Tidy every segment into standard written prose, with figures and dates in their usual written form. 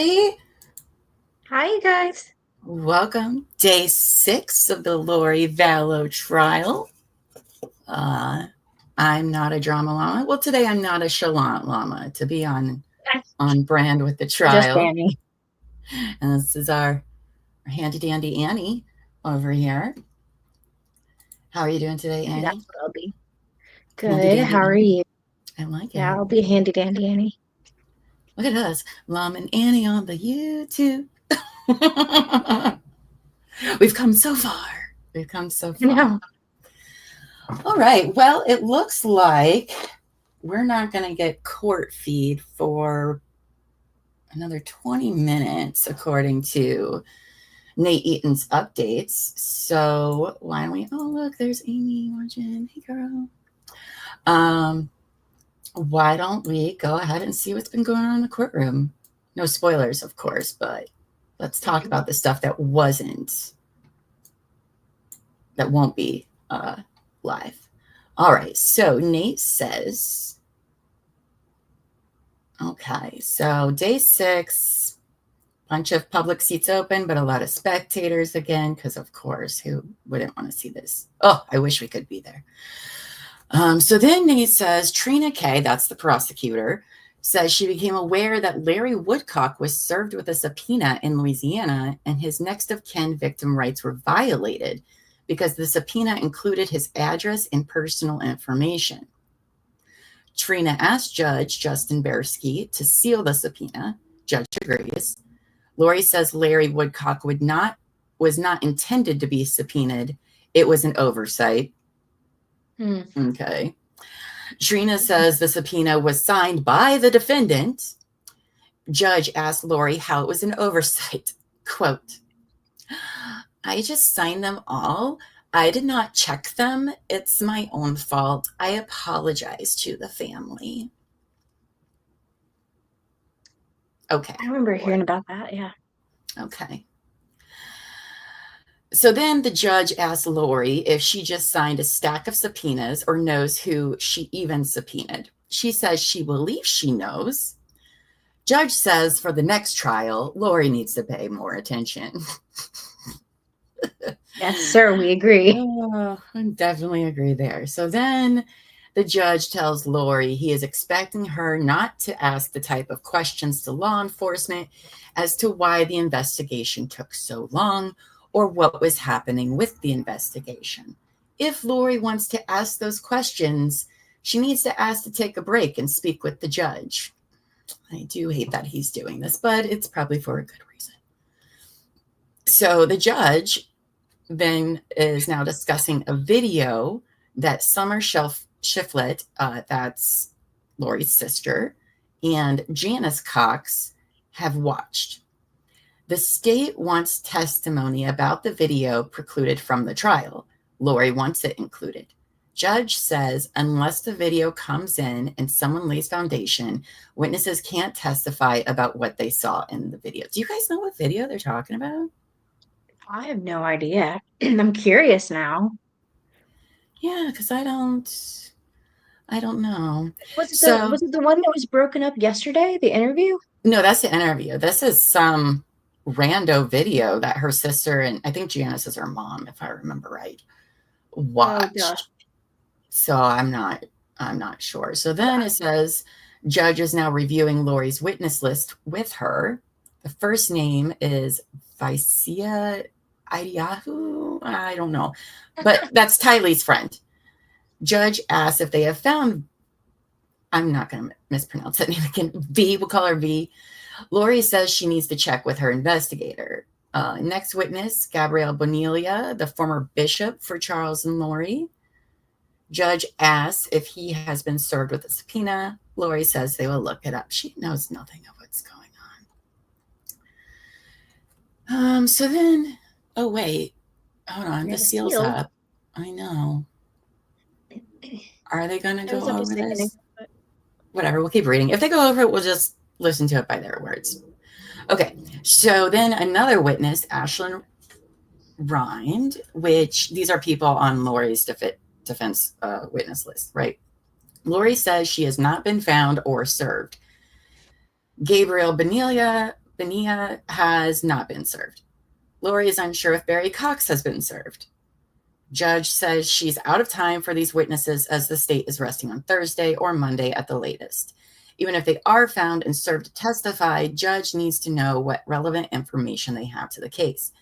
everybody. Hi, you guys. Welcome. Day 6 of the Lori Vallow trial. I'm not a drama llama. Well, today I'm not a chalant llama, to be on brand with the trial. Just Annie. And this is our handy dandy Annie over here. How are you doing today, Annie? That's what I'll be. Good. How are you? I like it. Yeah, I'll be handy dandy Annie. Look at us, Mom and Annie on the YouTube. We've come so far. We've come so far. No. All right. Well, it looks like we're not going to get court feed for another 20 minutes, according to Nate Eaton's updates. So why don't we? Oh, look, there's Amy watching. Hey, girl. Why don't we go ahead and see what's been going on in the courtroom? No spoilers, of course, but let's talk about the stuff that won't be live. All right, so Nate says, okay, so day 6, bunch of public seats open, but a lot of spectators again, because of course, who wouldn't want to see this? Oh, I wish we could be there. So then Nate says, Trina K, that's the prosecutor, says she became aware that Larry Woodcock was served with a subpoena in Louisiana and his next of kin victim rights were violated because the subpoena included his address and personal information. Trina asked Judge Justin Bersky to seal the subpoena. Judge agrees. Lori says Larry Woodcock was not intended to be subpoenaed. It was an oversight. Okay. Trina says the subpoena was signed by the defendant. Judge asked Lori how it was an oversight. Quote, I just signed them all. I did not check them. It's my own fault. I apologize to the family. Okay. I remember hearing about that, yeah. Okay. So then the judge asked Lori if she just signed a stack of subpoenas or knows who she even subpoenaed. She says she believes she knows. Judge says for the next trial, Lori needs to pay more attention. Yes, sir, we agree. I definitely agree there. So then the judge tells Lori he is expecting her not to ask the type of questions to law enforcement as to why the investigation took so long or what was happening with the investigation. If Lori wants to ask those questions, she needs to ask to take a break and speak with the judge. I do hate that he's doing this, but it's probably for a good reason. So the judge then is now discussing a video that Summer Shiflett, that's Lori's sister, and Janice Cox have watched. The state wants testimony about the video precluded from the trial. Lori wants it included. Judge says unless the video comes in and someone lays foundation, witnesses can't testify about what they saw in the video. Do you guys know what video they're talking about? I have no idea. I'm curious now. Yeah, because I don't know. Was it the one that was broken up yesterday, the interview? No, that's the interview. This is some rando video that her sister and I think Janice is her mom, if I remember right, watched. Oh, so I'm not sure. So then it says judge is now reviewing Lori's witness list with her. The first name is Vicia Idaho. I don't know, but that's Tylee's friend. Judge asks if they have found, I'm not going to mispronounce that name again, V, we'll call her V. Lori says she needs to check with her investigator. Next witness, Gabrielle Bonilla, the former bishop for Charles and Lori. Judge asks if he has been served with a subpoena. Lori says they will look it up. She knows nothing of what's going on. So then, oh wait, hold on, the seal's up. I know. Are they going to go over this? Whatever, we'll keep reading. If they go over it, we'll just listen to it by their words. Okay, so then another witness, Ashlyn Rind, which these are people on Lori's defense witness list, right? Lori says she has not been found or served. Gabrielle Bonilla Bonilla has not been served. Lori is unsure if Barry Cox has been served. Judge says she's out of time for these witnesses as the state is resting on Thursday or Monday at the latest. Even if they are found and served to testify, judge needs to know what relevant information they have to the case.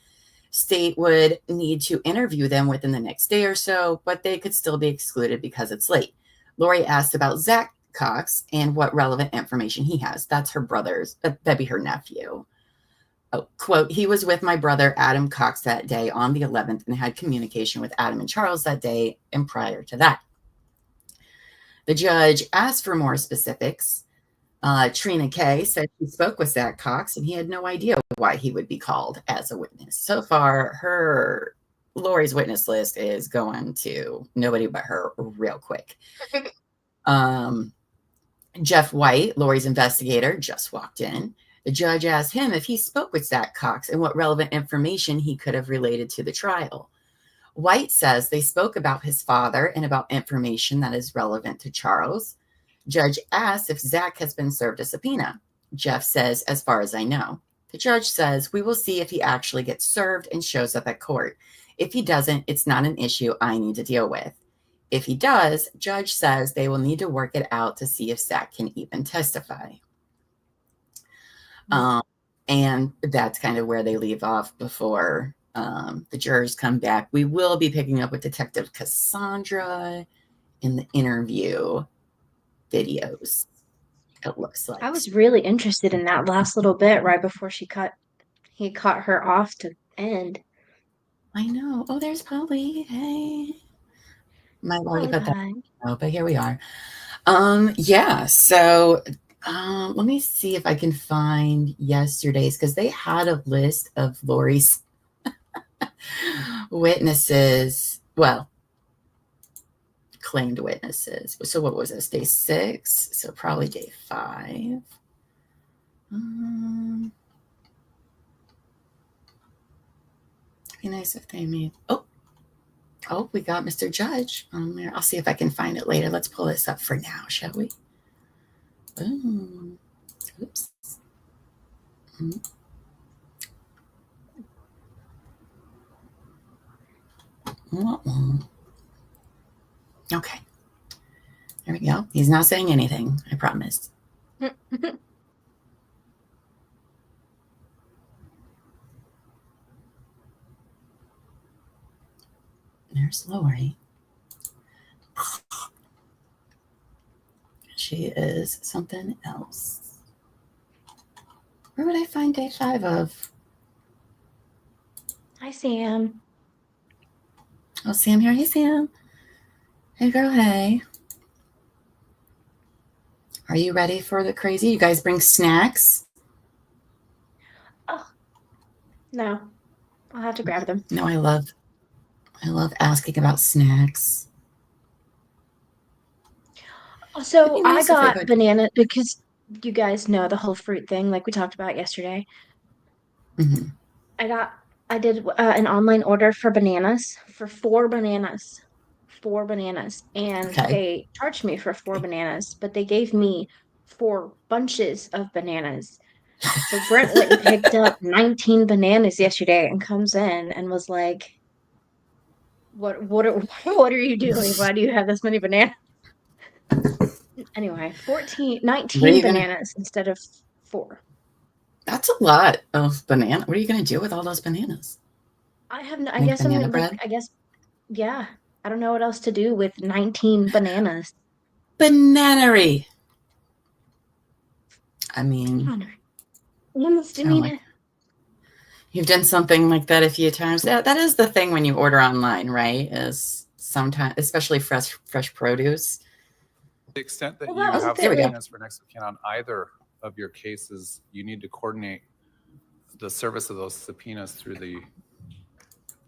State would need to interview them within the next day or so, but they could still be excluded because it's late. Lori asked about Zach Cox and what relevant information he has. That's her brother's, that'd be her nephew. Oh, quote, he was with my brother Adam Cox that day on the 11th and had communication with Adam and Charles that day and prior to that. The judge asked for more specifics. Trina Kay said she spoke with Zach Cox and he had no idea why he would be called as a witness. So far, Lori's witness list is going to nobody but her real quick. Jeff White, Lori's investigator, just walked in. The judge asked him if he spoke with Zach Cox and what relevant information he could have related to the trial. White says they spoke about his father and about information that is relevant to Charles. Judge asks if Zach has been served a subpoena. Jeff says, as far as I know. The judge says, we will see if he actually gets served and shows up at court. If he doesn't, it's not an issue I need to deal with. If he does, judge says they will need to work it out to see if Zach can even testify. And that's kind of where they leave off before the jurors come back. We will be picking up with Detective Cassandra in the interview videos, it looks like. I was really interested in that last little bit right before he cut her off to end. I know. Oh, there's Polly. Hey. Might worry about that. Oh, but here we are. Yeah, so let me see if I can find yesterday's, because they had a list of Lori's witnesses. Well, claimed witnesses. So what was this? Day 6? So probably day 5. It'd be nice if they made. Oh, we got Mr. Judge on there. I'll see if I can find it later. Let's pull this up for now, shall we? Boom. Oops. Okay. There we go. He's not saying anything, I promise. There's Lori. She is something else. Where would I find day 5 of? Hi, Sam. Oh, Sam here. Hey, Sam. Hey, girl. Hey. Are you ready for the crazy? You guys bring snacks? Oh, no. I'll have to grab them. No, I love asking about snacks. So I got banana because you guys know the whole fruit thing, like we talked about yesterday. Mm-hmm. I did an online order for bananas for 4 bananas. 4 bananas. And they charged me for 4 bananas, but they gave me 4 bunches of bananas. So Brent went and picked up 19 bananas yesterday and comes in and was like, what are you doing? Why do you have this many bananas? Anyway, 19 bananas instead of 4. That's a lot of banana. What are you going to do with all those bananas? I guess yeah. I don't know what else to do with 19 bananas. Bananery. I mean, you've done something like that a few times. That is the thing when you order online, right? Is sometimes, especially fresh produce. To the extent that you have subpoenas for next of kin on either of your cases, you need to coordinate the service of those subpoenas through the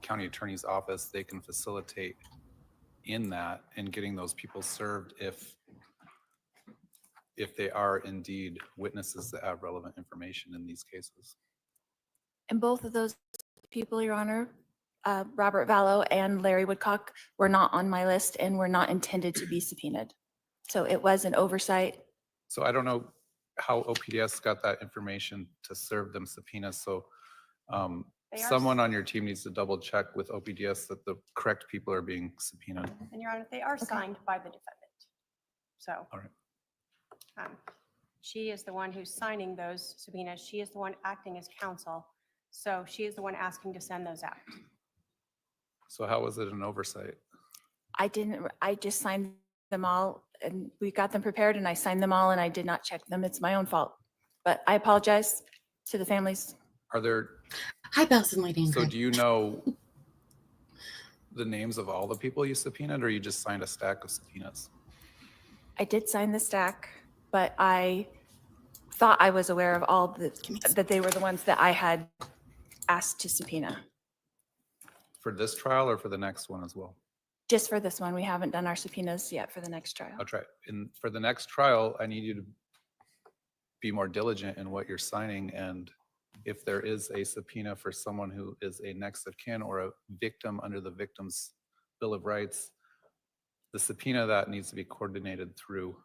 county attorney's office. They can facilitate in that and getting those people served if they are indeed witnesses that have relevant information in these cases. And both of those people, Your Honor, Robert Vallow and Larry Woodcock, were not on my list and were not intended to be subpoenaed. So it was an oversight. So I don't know how OPDS got that information to serve them subpoenas. So They are someone on your team needs to double check with OPDS that the correct people are being subpoenaed. And Your Honor, they are signed by the defendant. So All right. She is the one who's signing those subpoenas. She is the one acting as counsel. So she is the one asking to send those out. So how was it an oversight? I just signed them all and we got them prepared and I signed them all and I did not check them. It's my own fault. But I apologize to the families. Are there, Hi, Bells and Lady. so do you know the names of all the people you subpoenaed, or you just signed a stack of subpoenas? I did sign the stack, but I thought I was aware of all that they were the ones that I had asked to subpoena. For this trial or for the next one as well? Just for this one, we haven't done our subpoenas yet for the next trial. I'll try. And for the next trial, I need you to be more diligent in what you're signing. And if there is a subpoena for someone who is a next of kin or a victim under the Victim's Bill of Rights, the subpoena that needs to be coordinated through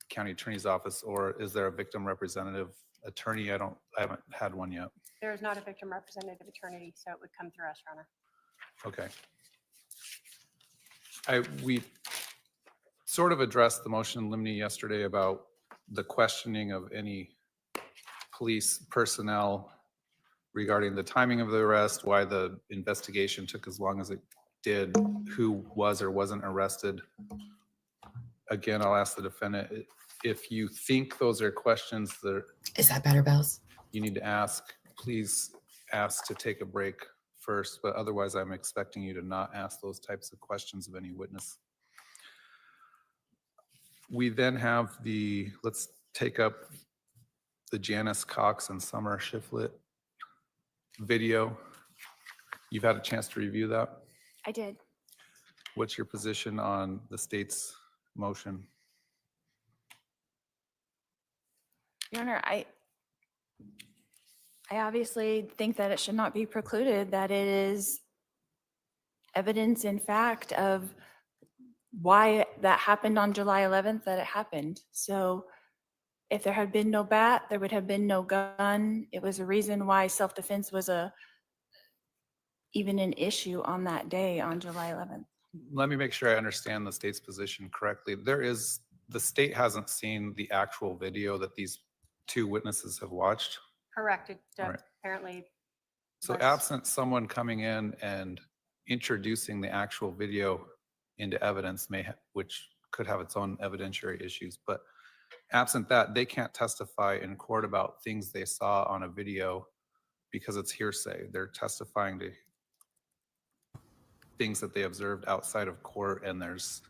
county attorney's office, or is there a victim representative attorney? I haven't had one yet. There is not a victim representative attorney, so it would come through us, Your Honor. Okay. We sort of addressed the motion in limine yesterday about the questioning of any police personnel regarding the timing of the arrest, why the investigation took as long as it did, who was or wasn't arrested. Again, I'll ask the defendant, if you think those are questions that Is that better, Bells? you need to ask, please ask to take a break first, but otherwise I'm expecting you to not ask those types of questions of any witness. We then have let's take up the Janice Cox and Summer Shiflett video. You've had a chance to review that. I did. What's your position on the state's motion? Your Honor, I obviously think that it should not be precluded, that it is evidence in fact of why that happened on July 11th, that it happened. So if there had been no bat, there would have been no gun. It was a reason why self-defense was even an issue on that day on July 11th. Let me make sure I understand the state's position correctly. The state hasn't seen the actual video that these two witnesses have watched. Correct. It Right. apparently. So was- absent someone coming in and introducing the actual video into evidence, which could have its own evidentiary issues, but absent that, they can't testify in court about things they saw on a video because it's hearsay. They're testifying to things that they observed outside of court, and there's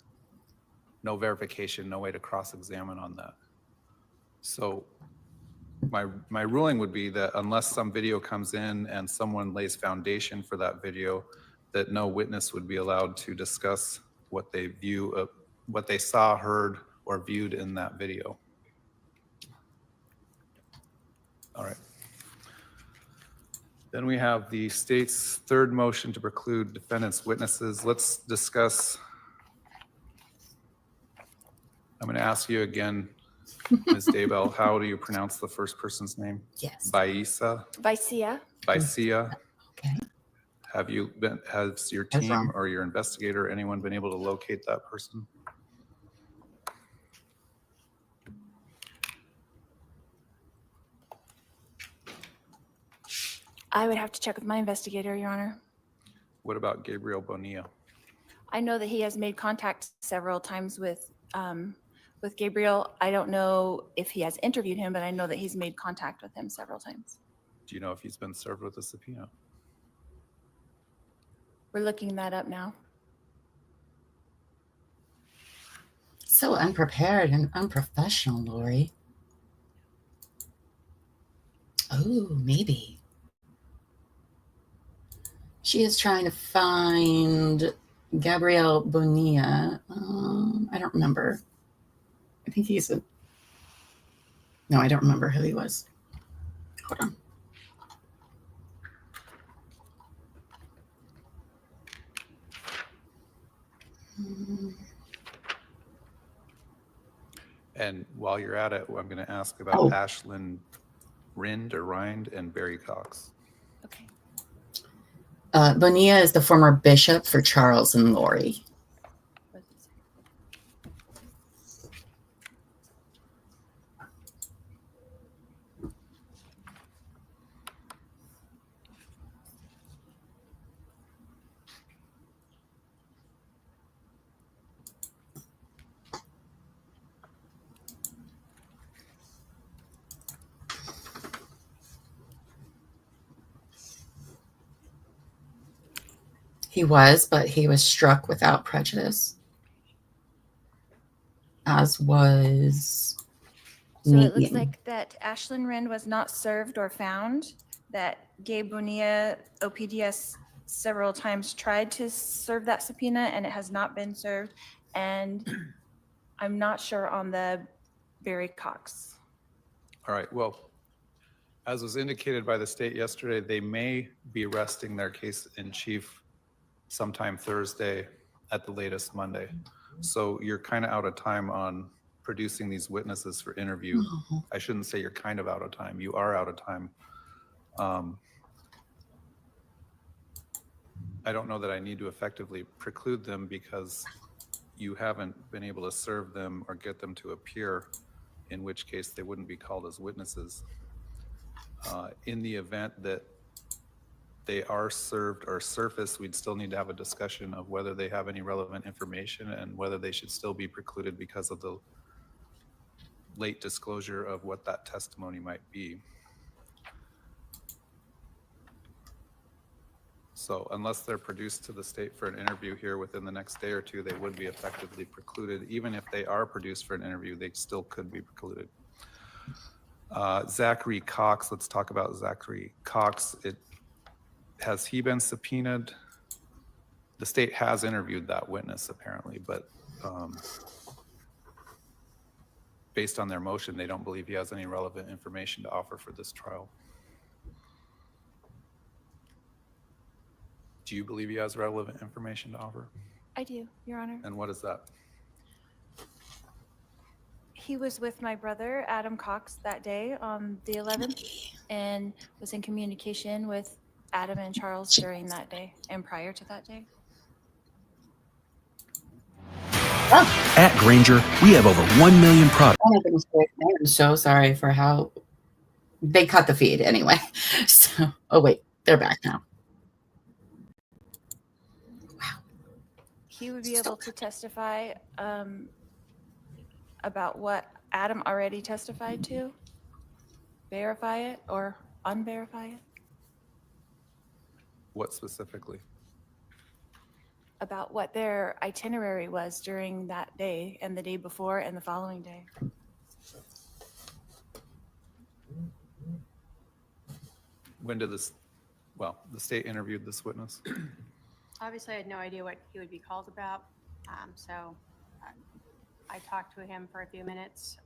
no verification, no way to cross-examine on that. So my ruling would be that unless some video comes in and someone lays foundation for that video, that no witness would be allowed to discuss what they what they saw, heard, or viewed in that video. All right. Then we have the state's third motion to preclude defendant's witnesses. Let's discuss. I'm going to ask you again, Ms. Daybell, how do you pronounce the first person's name? Yes. Baisa? Vicia? Vicia? Okay. Has your team or your investigator, anyone been able to locate that person? I would have to check with my investigator, Your Honor. What about Gabriel Bonilla? I know that he has made contact several times with Gabriel. I don't know if he has interviewed him, but I know that he's made contact with him several times. Do you know if he's been served with a subpoena? We're looking that up now. So unprepared and unprofessional, Lori. Oh, maybe. She is trying to find Gabriel Bonilla. I don't remember. I think he's no, I don't remember who he was. Hold on. And while you're at it, I'm going to ask about Ashlyn Rind and Barry Cox. Okay. Bonilla is the former bishop for Charles and Lori. He was, but he was struck without prejudice, as was. So it looks like that Ashlyn Rind was not served or found, that Gabe Bonilla, OPDS, several times tried to serve that subpoena and it has not been served. And I'm not sure on the Barry Cox. All right. Well, as was indicated by the state yesterday, they may be resting their case in chief sometime Thursday, at the latest Monday. So you're kind of out of time on producing these witnesses for interview. I shouldn't say you're kind of out of time. You are out of time. I don't know that I need to effectively preclude them because you haven't been able to serve them or get them to appear, in which case they wouldn't be called as witnesses. In the event that they are served or surfaced, we'd still need to have a discussion of whether they have any relevant information and whether they should still be precluded because of the late disclosure of what that testimony might be. So unless they're produced to the state for an interview here within the next day or two, they would be effectively precluded. Even if they are produced for an interview, they still could be precluded. Zachary Cox, let's talk about Zachary Cox. Has he been subpoenaed? The state has interviewed that witness apparently, but based on their motion, they don't believe he has any relevant information to offer for this trial. Do you believe he has relevant information to offer? I do, Your Honor. And what is that? He was with my brother, Adam Cox, that day on the 11th and was in communication with Adam and Charles during that day and prior to that day. At Granger, we have over 1 million products. I'm so sorry for how they cut the feed anyway. So, oh wait, they're back now. Wow. He would be able to testify about what Adam already testified to, verify it or unverify it. What specifically? About what their itinerary was during that day and the day before and the following day. When did this, well, the state interviewed this witness? Obviously, I had no idea what he would be called about. I talked to him for a few minutes.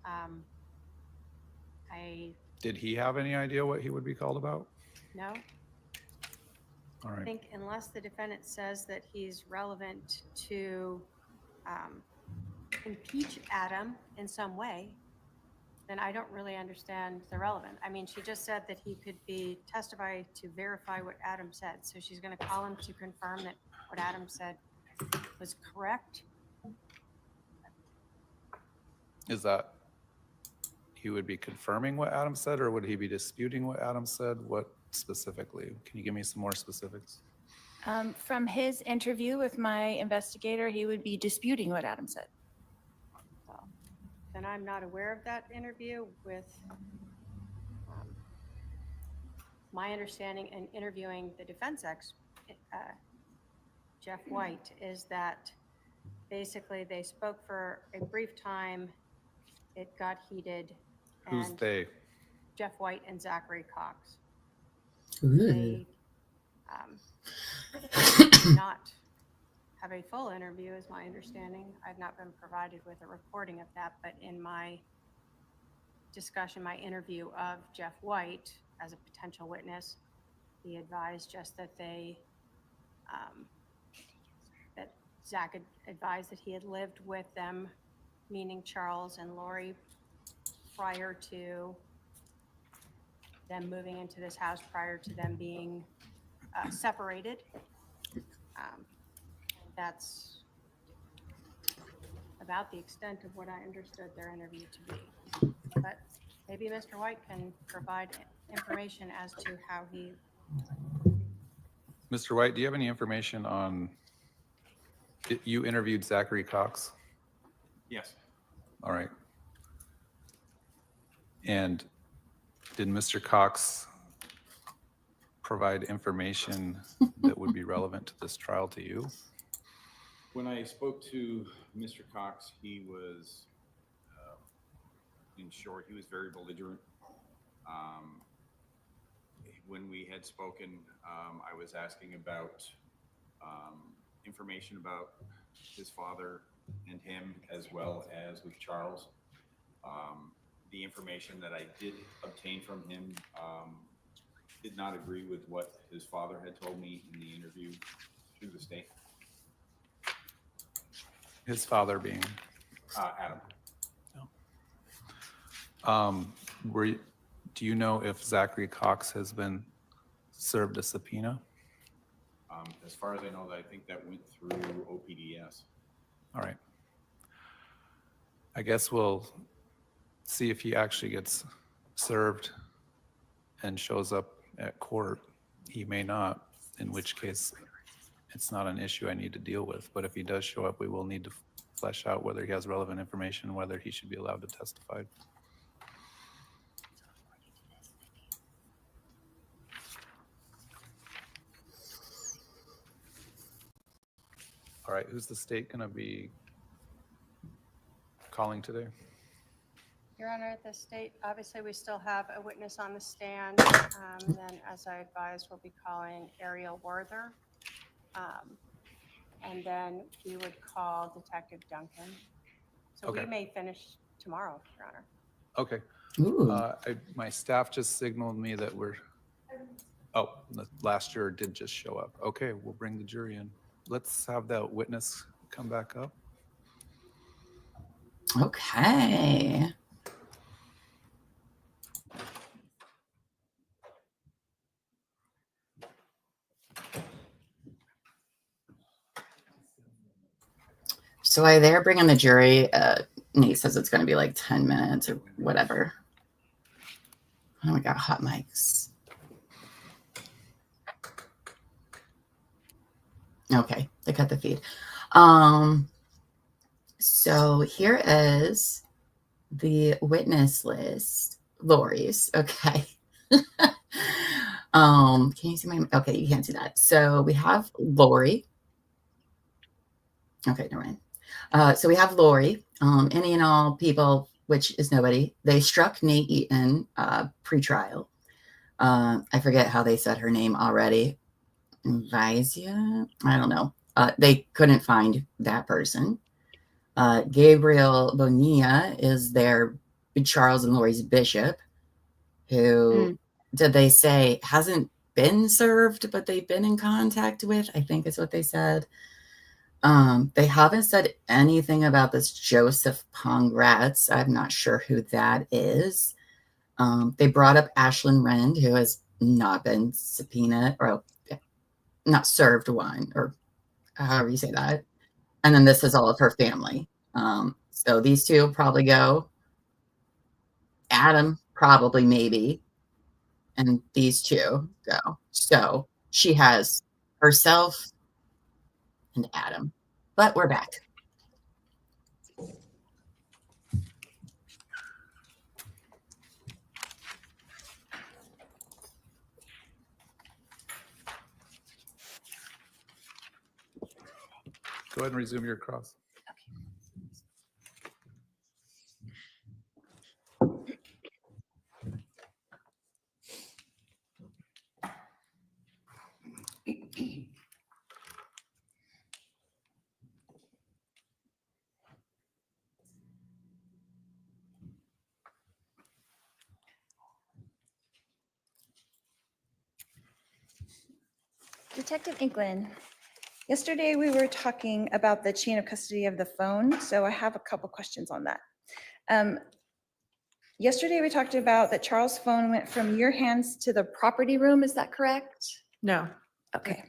Did he have any idea what he would be called about? No. All right. I think unless the defendant says that he's relevant to impeach Adam in some way, then I don't really understand the relevant. I mean, she just said that he could be testify to verify what Adam said. So she's going to call him to confirm that what Adam said was correct. Is that he would be confirming what Adam said, or would he be disputing what Adam said? What specifically? Can you give me some more specifics? From his interview with my investigator, he would be disputing what Adam said. Well, then I'm not aware of that interview. With my understanding in interviewing the defense Jeff White, is that basically they spoke for a brief time. It got heated. Who's they? Jeff White and Zachary Cox. Ooh. They did not have a full interview, is my understanding. I've not been provided with a recording of that, but in my discussion, my interview of Jeff White as a potential witness, he advised just that that Zach had advised that he had lived with them meaning Charles and Lori, prior to them moving into this house, prior to them being separated. That's about the extent of what I understood their interview to be. But maybe Mr. White can provide information as to how he. Mr. White, do you have any information on, you interviewed Zachary Cox? Yes. All right. And did Mr. Cox provide information that would be relevant to this trial to you? When I spoke to Mr. Cox, he was, in short, he was very belligerent. When we had spoken, I was asking about information about his father and him, as well as with Charles. The information that I did obtain from him did not agree with what his father had told me in the interview through the state. His father being? Adam. Do you know if Zachary Cox has been served a subpoena? As far as I know, I think that went through OPDS. All right. I guess we'll see if he actually gets served and shows up at court. He may not, in which case it's not an issue I need to deal with. But if he does show up, we will need to flesh out whether he has relevant information, whether he should be allowed to testify. All right, who's the state going to be calling today? Your Honor, the state, obviously, we still have a witness on the stand. Then, as I advised, we'll be calling Ariel Werther. And then we would call Detective Duncan. So Okay. we may finish tomorrow, Your Honor. Okay. My staff just signaled me that the last juror did just show up. Okay, we'll bring the jury in. Let's have that witness come back up. Okay. So while they're bringing the jury, Nate says it's going to be like 10 minutes or whatever. Oh, we got hot mics. Okay, they cut the feed. So here is the witness list. Lori's. Okay. Can you see my? Okay, you can't see that. So we have Lori. Okay, never mind. So we have Lori. Any and all people, which is nobody. They struck Nate Eaton pre-trial. I forget how they said her name already. Vizia? I don't know. They couldn't find that person. Gabriel Bonilla is their Charles and Lori's bishop, who did they say hasn't been served, but they've been in contact with, I think is what they said. They haven't said anything about this Joseph Pongratz. I'm not sure who that is. They brought up Ashlyn Rend, who has not been subpoenaed or not served one, or however you say that. And then this is all of her family. So these two will probably go. Adam probably, maybe. And these two go. So she has herself and Adam. But we're back. Go ahead and resume your cross. Detective Inklin, Yesterday, we were talking about the chain of custody of the phone, so I have a couple questions on that. Yesterday, we talked about that Charles' phone went from your hands to the property room. Is that correct? No. Okay.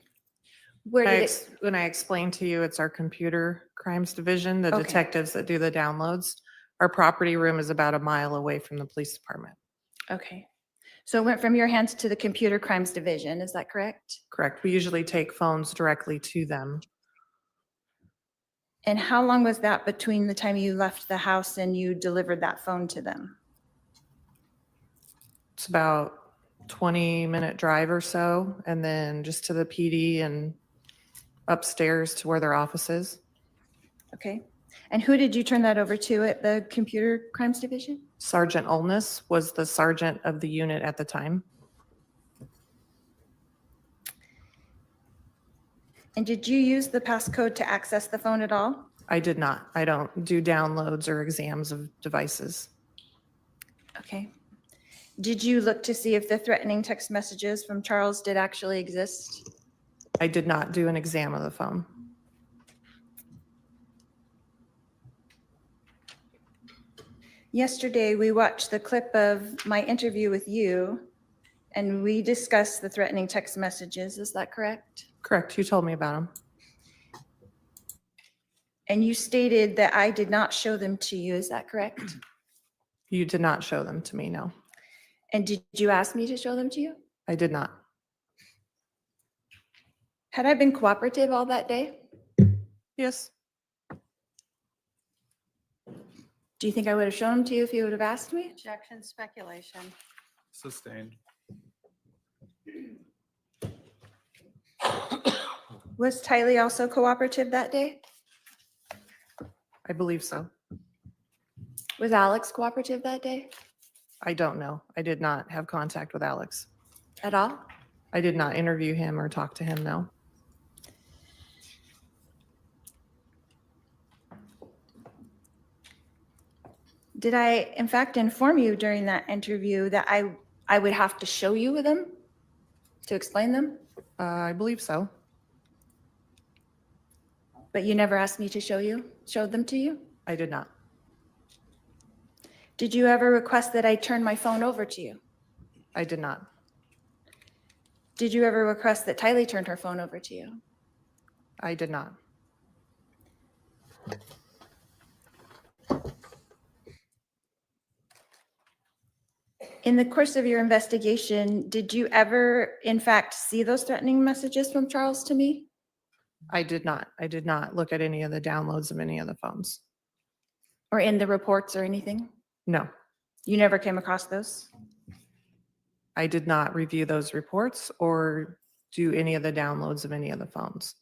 Where did it? When I explained to you, it's our computer crimes division, the Okay. detectives that do the downloads. Our property room is about a mile away from the police department. Okay. So it went from your hands to the computer crimes division. Is that correct? Correct. We usually take phones directly to them. And how long was that between the time you left the house and you delivered that phone to them? It's about 20-minute drive or so, and then just to the PD and upstairs to where their office is. Okay. And who did you turn that over to at the computer crimes division? Sergeant Olness was the sergeant of the unit at the time. And did you use the passcode to access the phone at all? I did not. I don't do downloads or exams of devices. Okay. Did you look to see if the threatening text messages from Charles did actually exist? I did not do an exam of the phone. Yesterday, we watched the clip of my interview with you, and we discussed the threatening text messages. Is that correct? Correct. You told me about them. And you stated that I did not show them to you. Is that correct? You did not show them to me, no. And did you ask me to show them to you? I did not. Had I been cooperative all that day? Yes. Do you think I would have shown them to you if you would have asked me? Objection, speculation. Sustained. Was Tylee also cooperative that day? I believe so. Was Alex cooperative that day I don't know. I did not have contact with Alex. at all? I did not interview him or talk to him, no. Did I, in fact, inform you during that interview that I would have to show you them to explain them? I believe so. But you never asked me to show them to you? I did not. Did you ever request that I turn my phone over to you? I did not. Did you ever request that Tylee turned her phone over to you? I did not. In the course of your investigation, did you ever, in fact, see those threatening messages from Charles to me? I did not. I did not look at any of the downloads of any of the phones. Or in the reports or anything? No, You never came across those? I did not review those reports or do any of the downloads of any of the phones.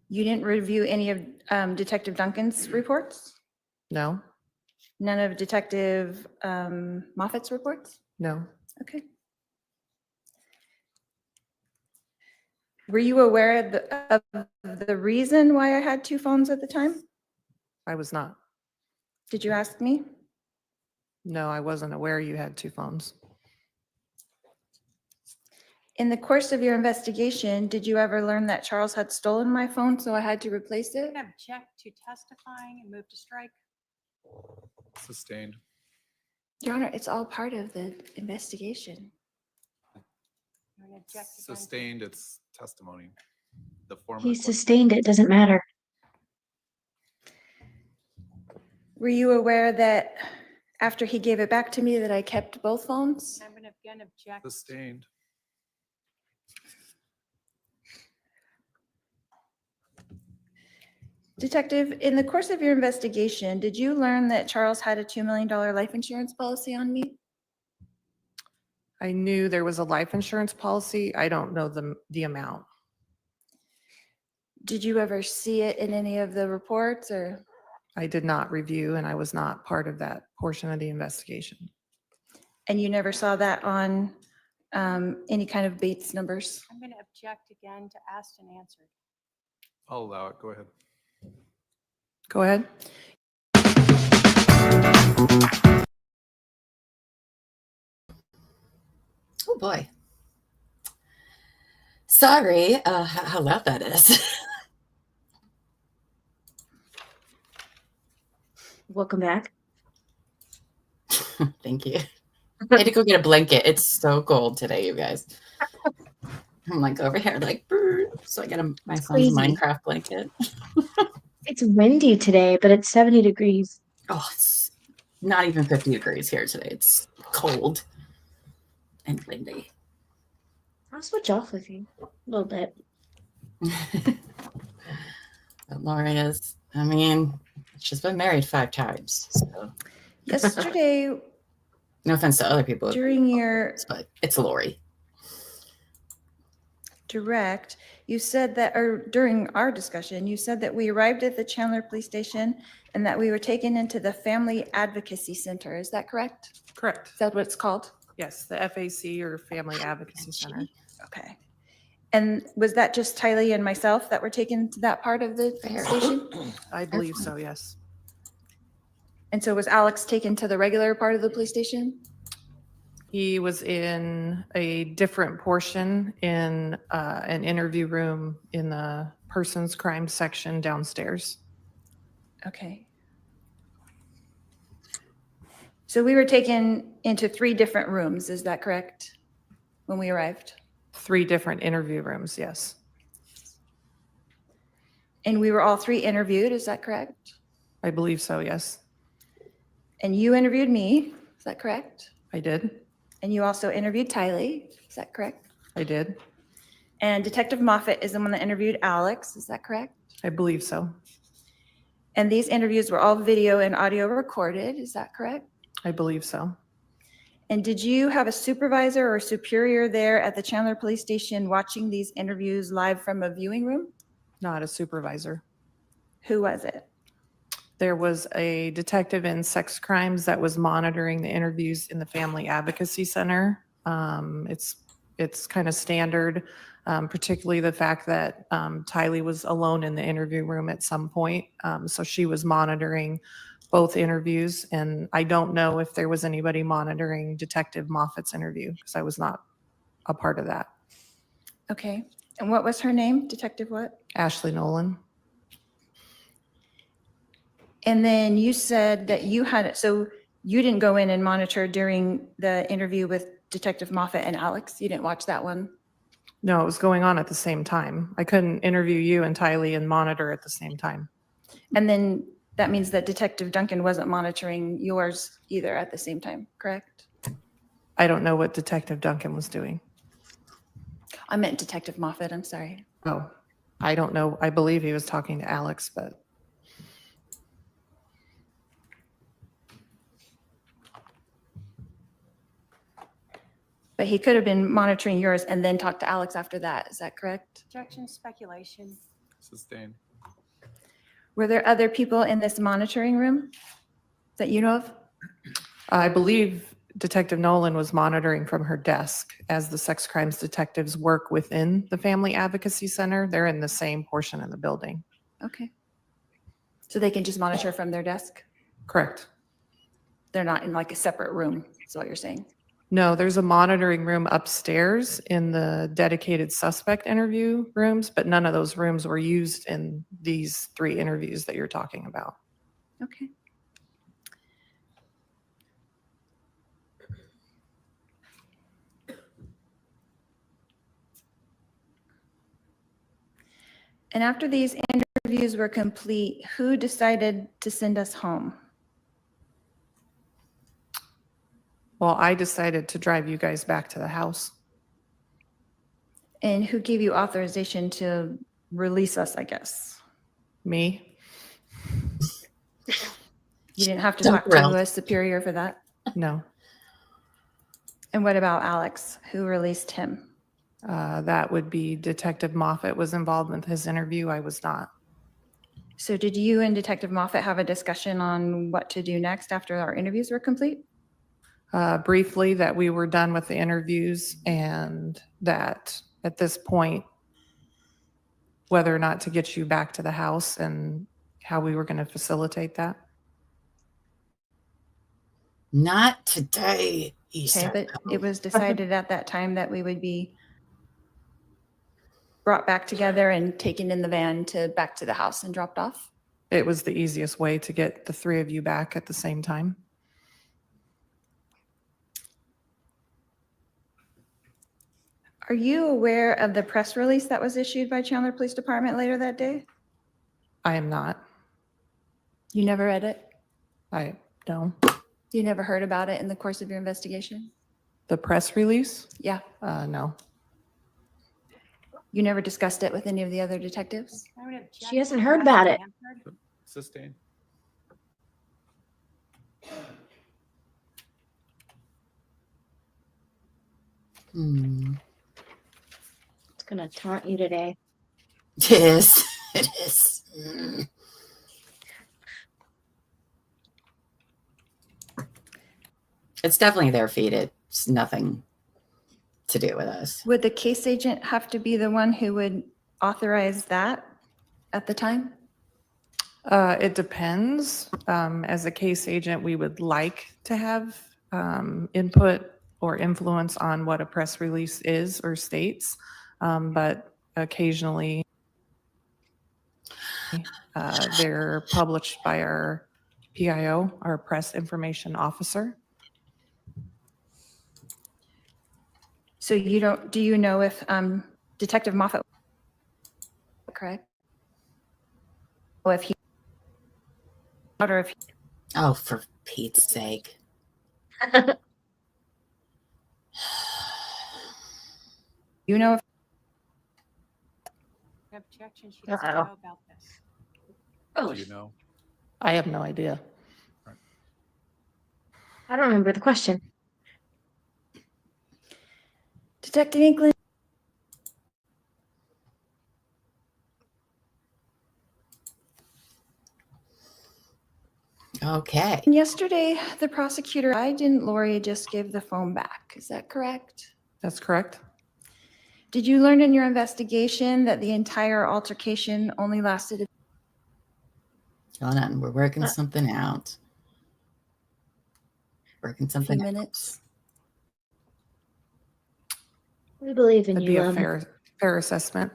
You didn't review any of Detective Duncan's reports? No, None of Detective Moffitt's reports? no, Okay. Were you aware of the reason why I had two phones at the time? I was not. Did you ask me? No, I wasn't aware you had two phones. In the course of your investigation, did you ever learn that Charles had stolen my phone, so I had to replace it? Object to testifying and move to strike. Sustained. Your Honor, it's all part of the investigation. You want to object again? Sustained its testimony. The former. He sustained it, doesn't matter. Were you aware that after he gave it back to me that I kept both phones? I'm going to again object. Sustained. Detective, in the course of your investigation, did you learn that Charles had a $2 million life insurance policy on me? I knew there was a life insurance policy. I don't know the amount. Did you ever see it in any of the reports or? I did not review and I was not part of that portion of the investigation. And you never saw that on any kind of Bates numbers? I'm going to object again to asked and answered. I'll allow it. Go ahead. Go ahead. Oh boy. Sorry, how loud that is. Welcome back. Thank you. I had to go get a blanket. It's so cold today, you guys. I'm like over here, like, so I got my son's crazy. Minecraft blanket. It's windy today, but it's 70 degrees. Oh, it's not even 50 degrees here today. It's cold and windy. I'll switch off with you a little bit. But Lori is, I mean, she's been married 5 times. So. Yesterday, No offense to other people, during your but it's Lori. direct, you said that, or during our discussion, you said that we arrived at the Chandler Police Station and that we were taken into the Family Advocacy Center. Is that correct? Correct. Is that what it's called? Yes, the FAC or Family Advocacy Center. Okay. And was that just Tylee and myself that were taken to that part of the station? I believe so, yes. And so was Alex taken to the regular part of the police station? He was in a different portion in an interview room in the persons crime section downstairs. Okay. So we were taken into 3 different rooms, is that correct? When we arrived? 3 different interview rooms, yes. And we were all 3 interviewed, is that correct? I believe so, yes. And you interviewed me, is that correct? I did. And you also interviewed Tylee, is that correct? I did. And Detective Moffat is the one that interviewed Alex, is that correct? I believe so. And these interviews were all video and audio recorded, is that correct? I believe so. And did you have a supervisor or superior there at the Chandler Police Station watching these interviews live from a viewing room? Not a supervisor. Who was it? There was a detective in sex crimes that was monitoring the interviews in the Family Advocacy Center. It's kind of standard, particularly the fact that Tylee was alone in the interview room at some point. So she was monitoring both interviews, and I don't know if there was anybody monitoring Detective Moffat's interview because I was not a part of that. Okay. And what was her name? Detective what? Ashley Nolan. And then you said that you had, so you didn't go in and monitor during the interview with Detective Moffat and Alex? You didn't watch that one? No, it was going on at the same time. I couldn't interview you and Tylee and monitor at the same time. And then that means that Detective Duncan wasn't monitoring yours either at the same time, correct? I don't know what Detective Duncan was doing. I meant Detective Moffat, I'm sorry. Oh, I don't know. I believe he was talking to Alex, but. But he could have been monitoring yours and then talked to Alex after that. Is that correct? Objection, speculation. Sustained. Were there other people in this monitoring room that you know of? I believe Detective Nolan was monitoring from her desk as the sex crimes detectives work within the Family Advocacy Center. They're in the same portion of the building. Okay. So they can just monitor from their desk? Correct. They're not in like a separate room, is what you're saying? No, there's a monitoring room upstairs in the dedicated suspect interview rooms, but none of those rooms were used in these 3 interviews that you're talking about. Okay. And after these interviews were complete, who decided to send us home? Well, I decided to drive you guys back to the house. And who gave you authorization to release us, I guess? Me? You didn't have to talk to a superior for that? No. And what about Alex? Who released him? That would be Detective Moffat was involved with his interview. I was not. So did you and Detective Moffat have a discussion on what to do next after our interviews were complete? Briefly, that we were done with the interviews and that at this point, whether or not to get you back to the house and how we were going to facilitate that. Not today, Easter. Okay, but it was decided at that time that we would be brought back together and taken in the van back to the house and dropped off? It was the easiest way to get the three of you back at the same time. Are you aware of the press release that was issued by Chandler Police Department later that day? I am not. You never read it? I don't. You never heard about it in the course of your investigation? The press release? Yeah. No. You never discussed it with any of the other detectives? I would object She hasn't to heard that about it. answer. Sustain. It's gonna taunt you today. It is. It is. It's definitely their feet. It's nothing to do with us. Would the case agent have to be the one who would authorize that at the time? It depends. As a case agent, we would like to have input or influence on what a press release is or states, but occasionally they're published by our PIO, our press information officer. So do you know if Detective Moffat, correct? Or if he, or if he, Oh, for Pete's sake. you know if Objection, she doesn't Uh-oh. know about this. Oh, Do you know? I have no idea. I don't remember the question. Detective Inkland, okay. yesterday the prosecutor, why didn't Lori just give the phone back? Is that correct? That's correct. Did you learn in your investigation that the entire altercation only lasted? Hold on. We're working something out. Working something few out. minutes? We believe in That'd be you, a Lum. fair assessment.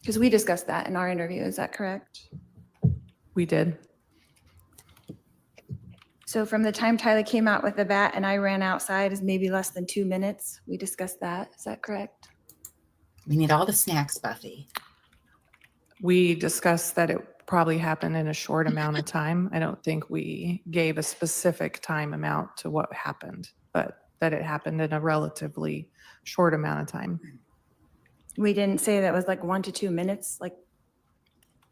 Because we discussed that in our interview. Is that correct? We did. So from the time Tyler came out with the bat and I ran outside is maybe less than 2 minutes. We discussed that. Is that correct? We need all the snacks, Buffy. We discussed that it probably happened in a short amount of time. I don't think we gave a specific time amount to what happened, but that it happened in a relatively short amount of time. We didn't say that was like 1 to 2 minutes. Like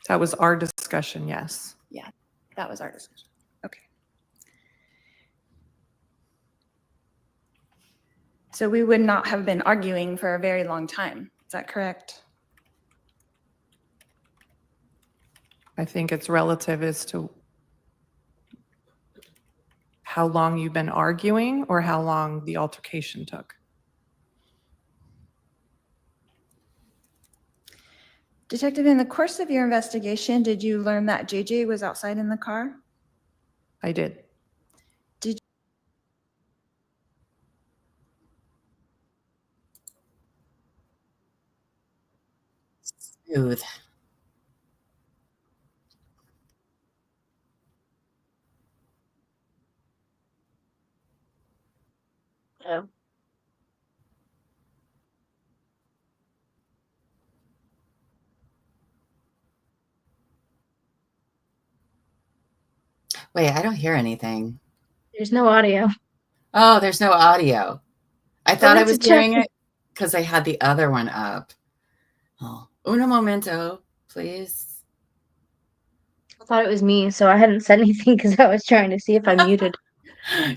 That was our discussion, yes. that was our discussion. Okay. So we would not have been arguing for a very long time. Is that correct? I think it's relative as to how long you've been arguing or how long the altercation took. Detective, in the course of your investigation, did you learn that JJ was outside in the car? I did. Smooth. Oh. Wait, I don't hear anything. There's no audio. Oh, there's no audio. I thought I went to was hearing check. it because I had the other one up. Oh, uno momento, please. I thought it was me, so I hadn't said anything because I was trying to see if I muted.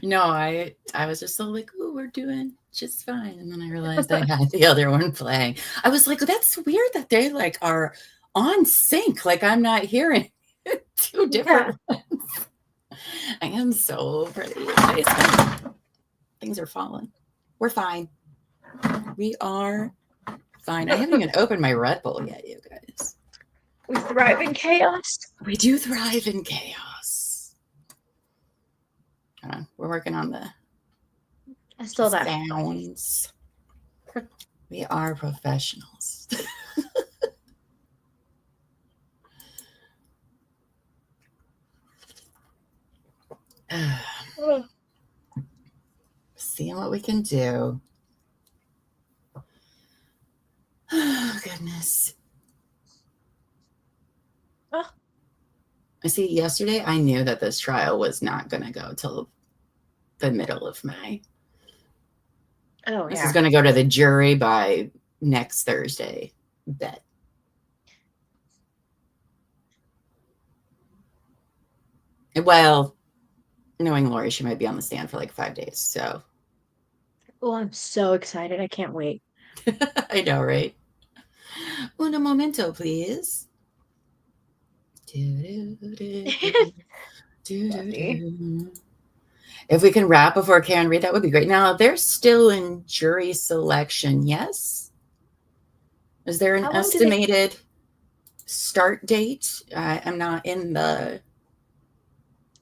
No, I was just so like, oh, we're doing just fine. And then I realized I had the other one playing. I was like, that's weird that they like are on sync. Like I'm not hearing two different ones. I am so pretty. Things are falling. We're fine. We are fine. I haven't even opened my Red Bull yet, you guys. We thrive in chaos. We do thrive in chaos. Hold on. We're working on the I stole that. sounds. We are professionals. seeing what we can do. Oh, goodness. Oh. I see, yesterday I knew that this trial was not going to go till the middle of May. Oh, This yeah. is going to go to the jury by next Thursday. Bet. Well, knowing Lori, she might be on the stand for like 5 days. So. Oh, I'm so excited. I can't wait. I know, right? Un momento, please. If we can wrap before Karen Reed, that would be great. Now, they're still in jury selection, yes? Is there an estimated start date? I'm not in the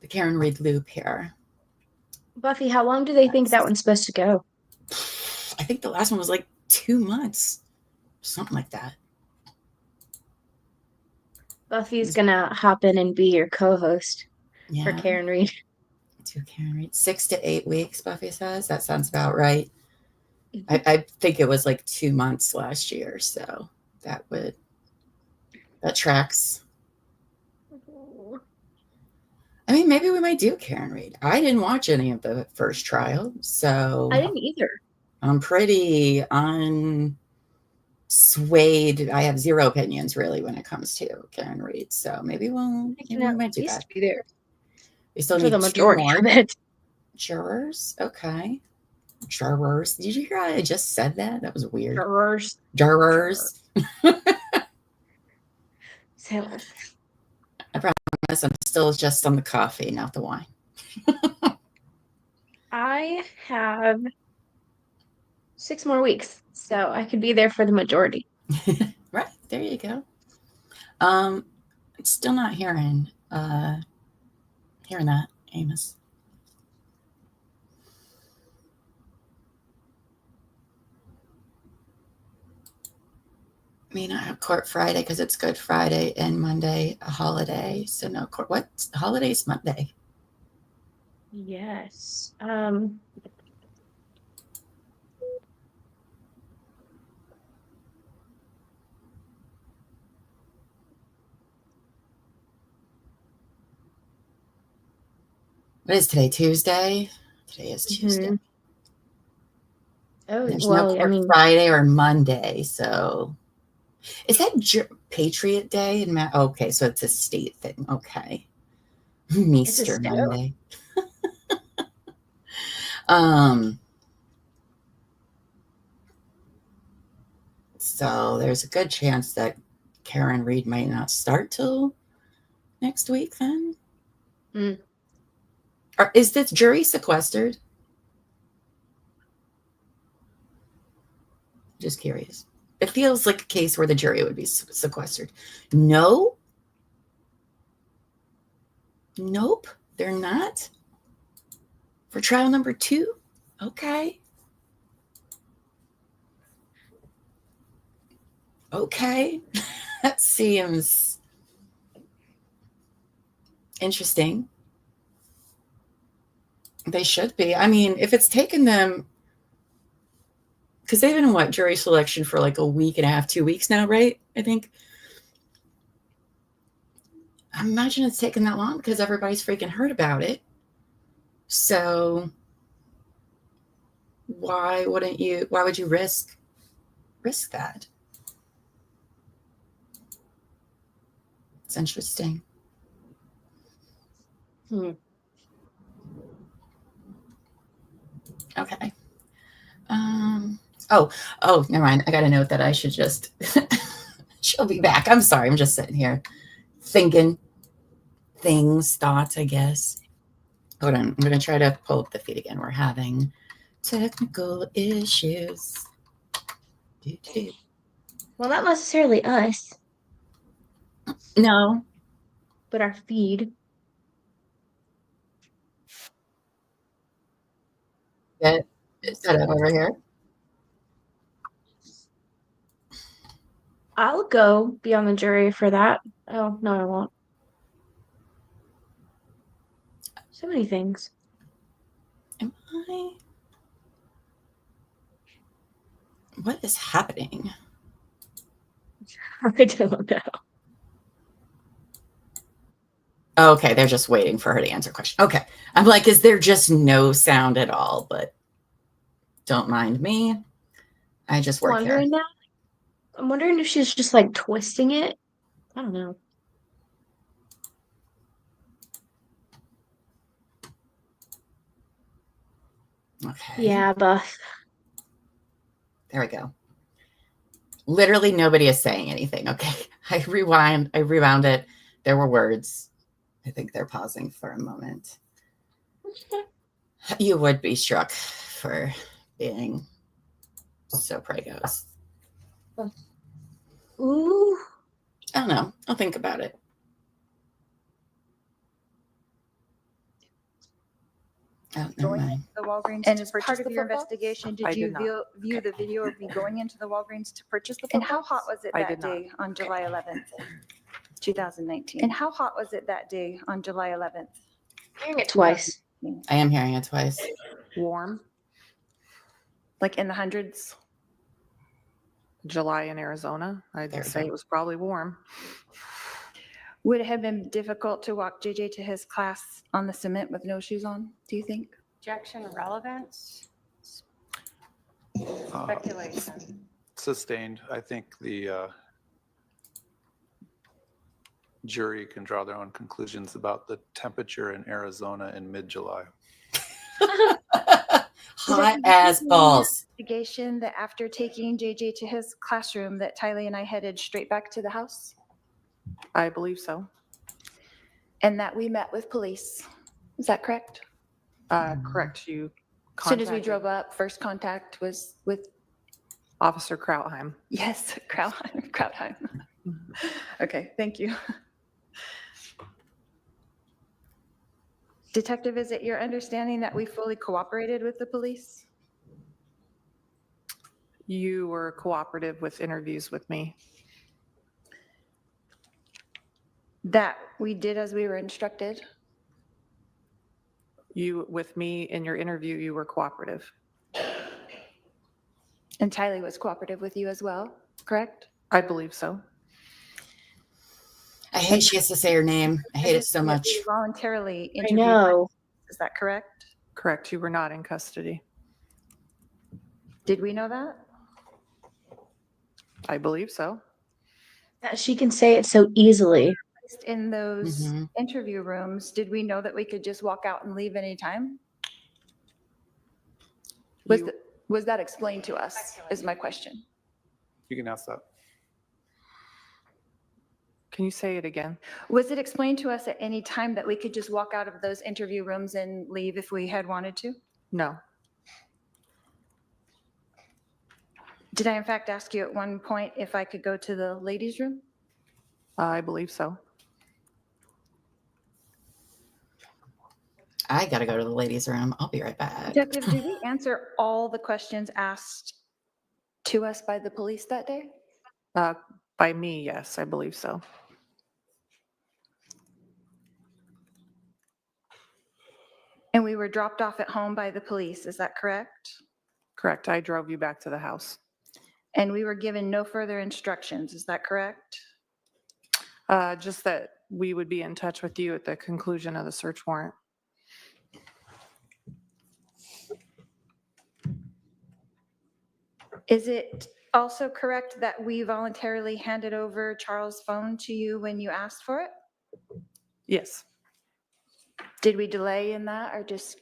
Karen Reed loop here. Buffy, how long do they think that one's supposed to go? I think the last one was like 2 months, something like that. Buffy's gonna hop in and be your co-host for Karen Reed. To Karen Reed, 6 to 8 weeks, Buffy says. That sounds about right. I think it was like 2 months last year, so that tracks. I mean, maybe we might do Karen Reed. I didn't watch any of the first trial, so I didn't either. I'm pretty unswayed. I have zero opinions really when it comes to Karen Reed, so maybe we might do that. Be there. We still For need the majority 2 of more it. jurors. Okay, jurors. Did you hear how I just said that? That was weird. Jurors. So, I promise I'm still just on the coffee, not the wine. I have 6 more weeks, so I could be there for the majority. Right, there you go. I'm still not hearing that, Amos. May not have court Friday because it's Good Friday and Monday a holiday, so no court. What holiday's Monday? Yes. What is today? Tuesday? Today is Tuesday. Mm-hmm. Oh, There's well, no court Friday or Monday, so is that Patriot Day? Okay, so it's a state thing. Okay. Easter Monday. So there's a good chance that Karen Reed might not start till next week then. Or is this jury sequestered? Just curious. It feels like a case where the jury would be sequestered. No. Nope, they're not. For trial number 2? Okay. Okay. That seems interesting. They should be. I mean, if it's taken them, because they've been in jury selection for like a week and a half, 2 weeks now, right? I think. I imagine it's taken that long because everybody's freaking heard about it. So why would you risk that? It's interesting. Okay. Oh, never mind. I got a note that I should just she'll be back. I'm sorry. I'm just sitting here thinking thoughts, I guess. Hold on. I'm going to try to pull up the feed again. We're having technical issues. Well, not necessarily us. No. But our feed. Is that over here? I'll go be on the jury for that. Oh, no, I won't. So many things. Am I? What is happening? I don't know. Okay, they're just waiting for her to answer a question. Okay. I'm like, is there just no sound at all? But don't mind me. I just work here. Now. I'm wondering if she's just like twisting it. I don't know. Okay. Yeah, but there we go. Literally nobody is saying anything. Okay. I rewound it. There were words. I think they're pausing for a moment. You would be struck for being so pregos. ooh. I don't know. I'll think about it. Oh, never mind. The Walgreens And to as purchase part of the your football? investigation, I did you did not. view the video of me going into the Walgreens to purchase the And football? how hot was it I that did not. day on July 11th, 2019? And how hot was it that day on July 11th? Hearing it twice. I am hearing it twice. Warm. Like in the hundreds? July in Arizona. I'd There we say go. it was probably warm. Would it have been difficult to walk JJ to his class on the cement with no shoes on, do you think? Objection, relevance, Uh, speculation. Sustained. I think the jury can draw their own conclusions about the temperature in Arizona in mid-July. Hot as balls. Investigation that after taking JJ to his classroom that Tylee and I headed straight back to the house I believe so. and that we met with police. Is that correct? Correct. You As soon as we contacted drove up, first contact was with, Officer Krautheim. yes, Krautheim. Okay, thank you. Detective, is it your understanding that we fully cooperated with the police? You were cooperative with interviews with me. That we did as we were instructed? You, with me in your interview, you were cooperative. And Tylee was cooperative with you as well, correct? I believe so. I hate she has to say her name. I hate it so much. You voluntarily I interviewed. know. Is that correct? Correct. You were not in custody. Did we know that? I believe so. That she can say it so easily. In those Mhm. interview rooms, did we know that we could just walk out and leave anytime? You- Was that explained to us, is my question. You can ask that. Can you say it again? Was it explained to us at any time that we could just walk out of those interview rooms and leave if we had wanted to? No. Did I in fact ask you at one point if I could go to the ladies' room? I believe so. I gotta go to the ladies' room. I'll be right back. Detective, did we answer all the questions asked to us by the police that day? By me, yes, I believe so. And we were dropped off at home by the police, is that correct? Correct. I drove you back to the house. And we were given no further instructions, is that correct? Just that we would be in touch with you at the conclusion of the search warrant. Is it also correct that we voluntarily handed over Charles' phone to you when you asked for it? Yes. Did we delay in that or just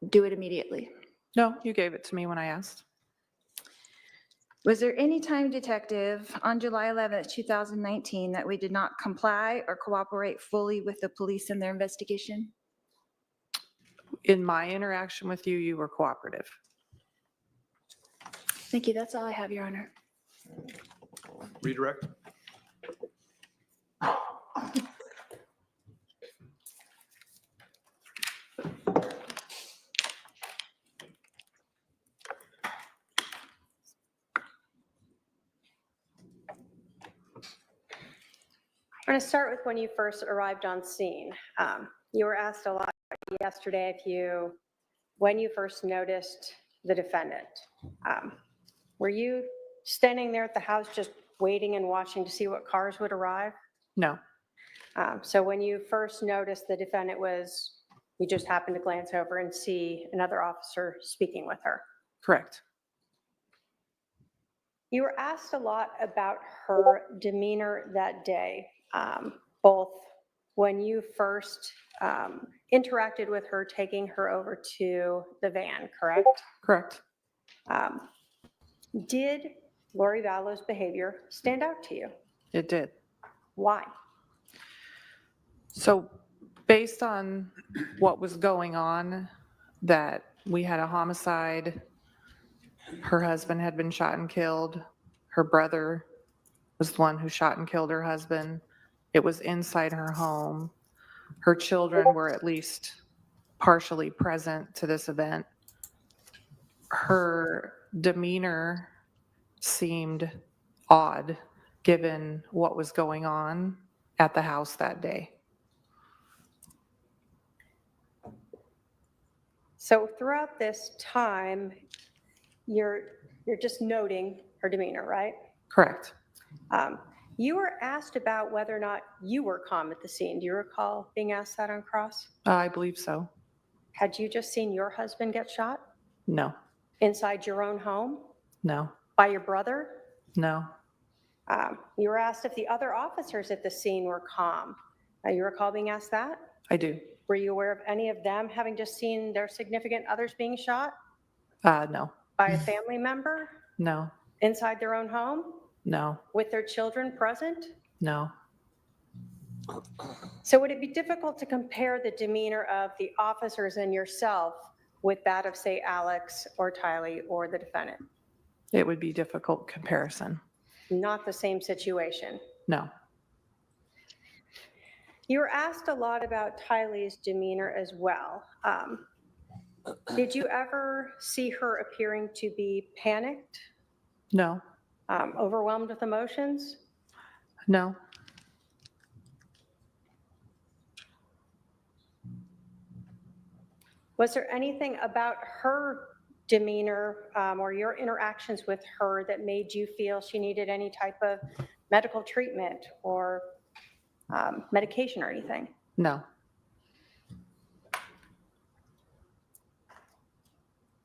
do it immediately? No, you gave it to me when I asked. Was there any time, Detective, on July 11th, 2019, that we did not comply or cooperate fully with the police in their investigation? In my interaction with you, you were cooperative. Thank you. That's all I have, Your Honor. Redirect. I'm going to start with when you first arrived on scene. You were asked a lot yesterday when you first noticed the defendant. Were you standing there at the house just waiting and watching to see what cars would arrive? No, So when you first noticed the defendant you just happened to glance over and see another officer speaking with her? correct. You were asked a lot about her demeanor that day, both when you first interacted with her, taking her over to the van, correct? Correct. Did Lori Vallow's behavior stand out to you? It did. Why? So based on what was going on, that we had a homicide, her husband had been shot and killed, her brother was the one who shot and killed her husband. It was inside her home. Her children were at least partially present to this event. Her demeanor seemed odd given what was going on at the house that day. So throughout this time, you're just noting her demeanor, right? Correct. You were asked about whether or not you were calm at the scene. Do you recall being asked that on cross? I believe so. Had you just seen your husband get shot No, inside your own home no, by your brother? no, You were asked if the other officers at the scene were calm. You recall being asked that? I do. Were you aware of any of them having just seen their significant others being shot No, by a family member no, inside their own home no, with their children present? no. So would it be difficult to compare the demeanor of the officers and yourself with that of, say, Alex or Tylee or the defendant? It would be difficult comparison. Not the same situation. No, You were asked a lot about Tylee's demeanor as well. Did you ever see her appearing to be panicked, no, overwhelmed with emotions? no. Was there anything about her demeanor or your interactions with her that made you feel she needed any type of medical treatment or medication or anything? No,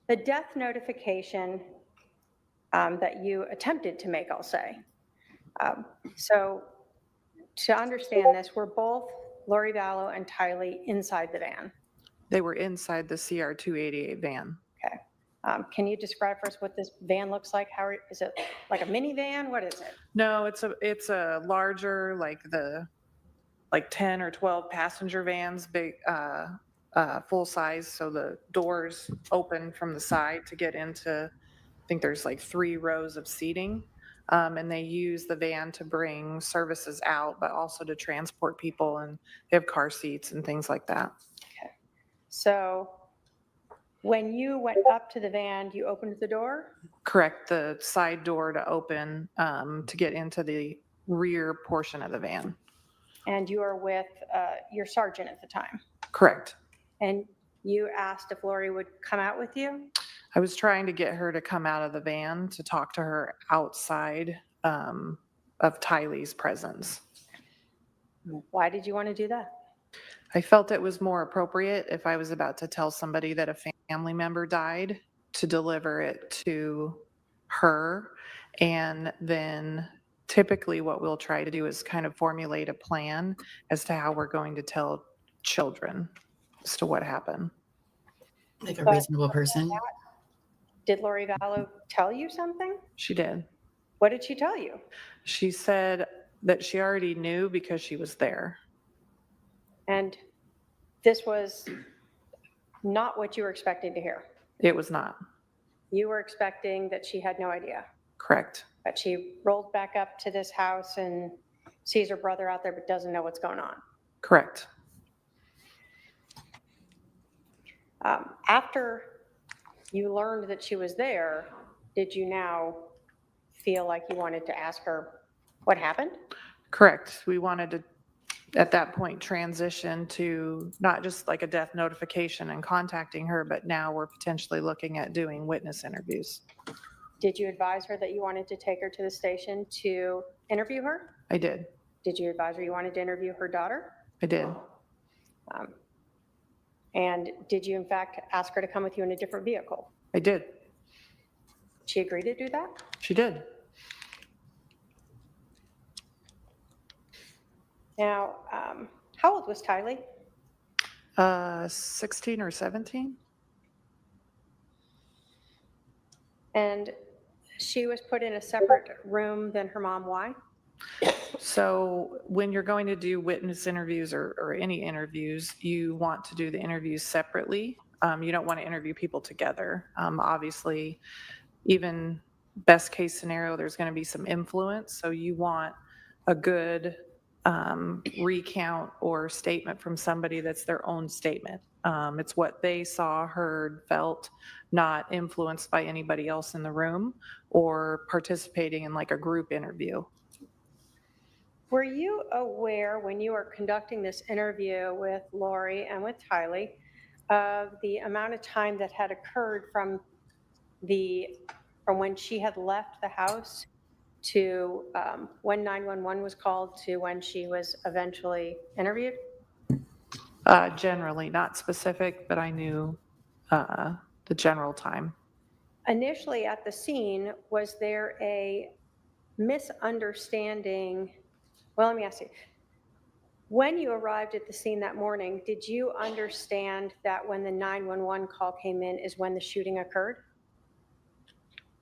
The death notification that you attempted to make, I'll say. So to understand this, we're both Lori Vallow and Tylee inside the van. they were inside the CR 288 van. Okay. Can you describe for us what this van looks like? Is it like a minivan? What is it? No, it's a larger, like 10 or 12 passenger vans, big, full size. So the doors open from the side to get into, I think there's like 3 rows of seating. And they use the van to bring services out, but also to transport people, and they have car seats and things like that. Okay. So when you went up to the van, you opened the door? Correct, the side door to open to get into the rear portion of the van. And you were with your sergeant at the time? Correct. And you asked if Lori would come out with you? I was trying to get her to come out of the van to talk to her outside of Tylee's presence. Why did you want to do that? I felt it was more appropriate if I was about to tell somebody that a family member died to deliver it to her. And then typically what we'll try to do is kind of formulate a plan as to how we're going to tell children as to what happened. Like a reasonable person. Did Lori Vallow tell you something? She did. What did she tell you? She said that she already knew because she was there. And this was not what you were expecting to hear. It was not. You were expecting that she had no idea. Correct. That she rolled back up to this house and sees her brother out there but doesn't know what's going on. Correct. After you learned that she was there, did you now feel like you wanted to ask her what happened? Correct. We wanted to, at that point, transition to not just like a death notification and contacting her, but now we're potentially looking at doing witness interviews. Did you advise her that you wanted to take her to the station to interview her? I did. Did you advise her you wanted to interview her daughter? I did. And did you in fact ask her to come with you in a different vehicle? I did. She agreed to do that? She did. Now, how old was Tylee? 16 or 17? And she was put in a separate room than her mom. Why? So when you're going to do witness interviews or any interviews, you want to do the interviews separately. You don't want to interview people together. Obviously, even best case scenario, there's going to be some influence. So you want a good recount or statement from somebody that's their own statement. It's what they saw, heard, felt, not influenced by anybody else in the room or participating in like a group interview. Were you aware when you were conducting this interview with Lori and with Tylee of the amount of time that had occurred from when she had left the house to when 911 was called to when she was eventually interviewed? Generally, not specific, but I knew the general time. Initially at the scene, was there a misunderstanding? Well, let me ask you. When you arrived at the scene that morning, did you understand that when the 911 call came in is when the shooting occurred?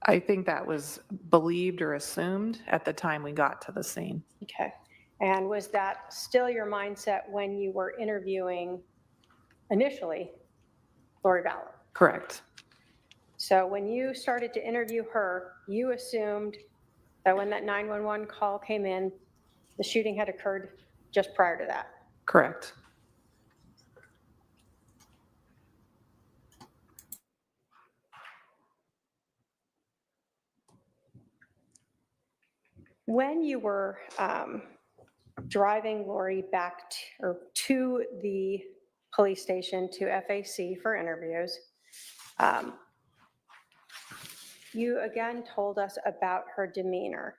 I think that was believed or assumed at the time we got to the scene. Okay. And was that still your mindset when you were interviewing initially Lori Vallow? Correct. So when you started to interview her, you assumed that when that 911 call came in, the shooting had occurred just prior to that? Correct. When you were driving Lori back to the police station to FAC for interviews, you again told us about her demeanor.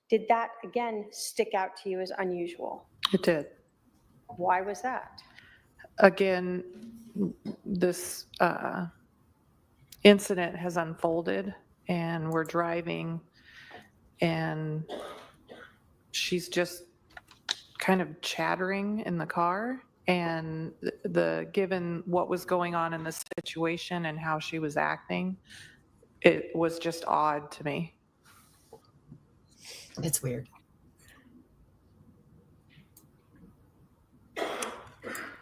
Did that again stick out to you as unusual? It did. Why was that? Again, this incident has unfolded and we're driving and she's just kind of chattering in the car, and given what was going on in the situation and how she was acting, it was just odd to me. It's weird.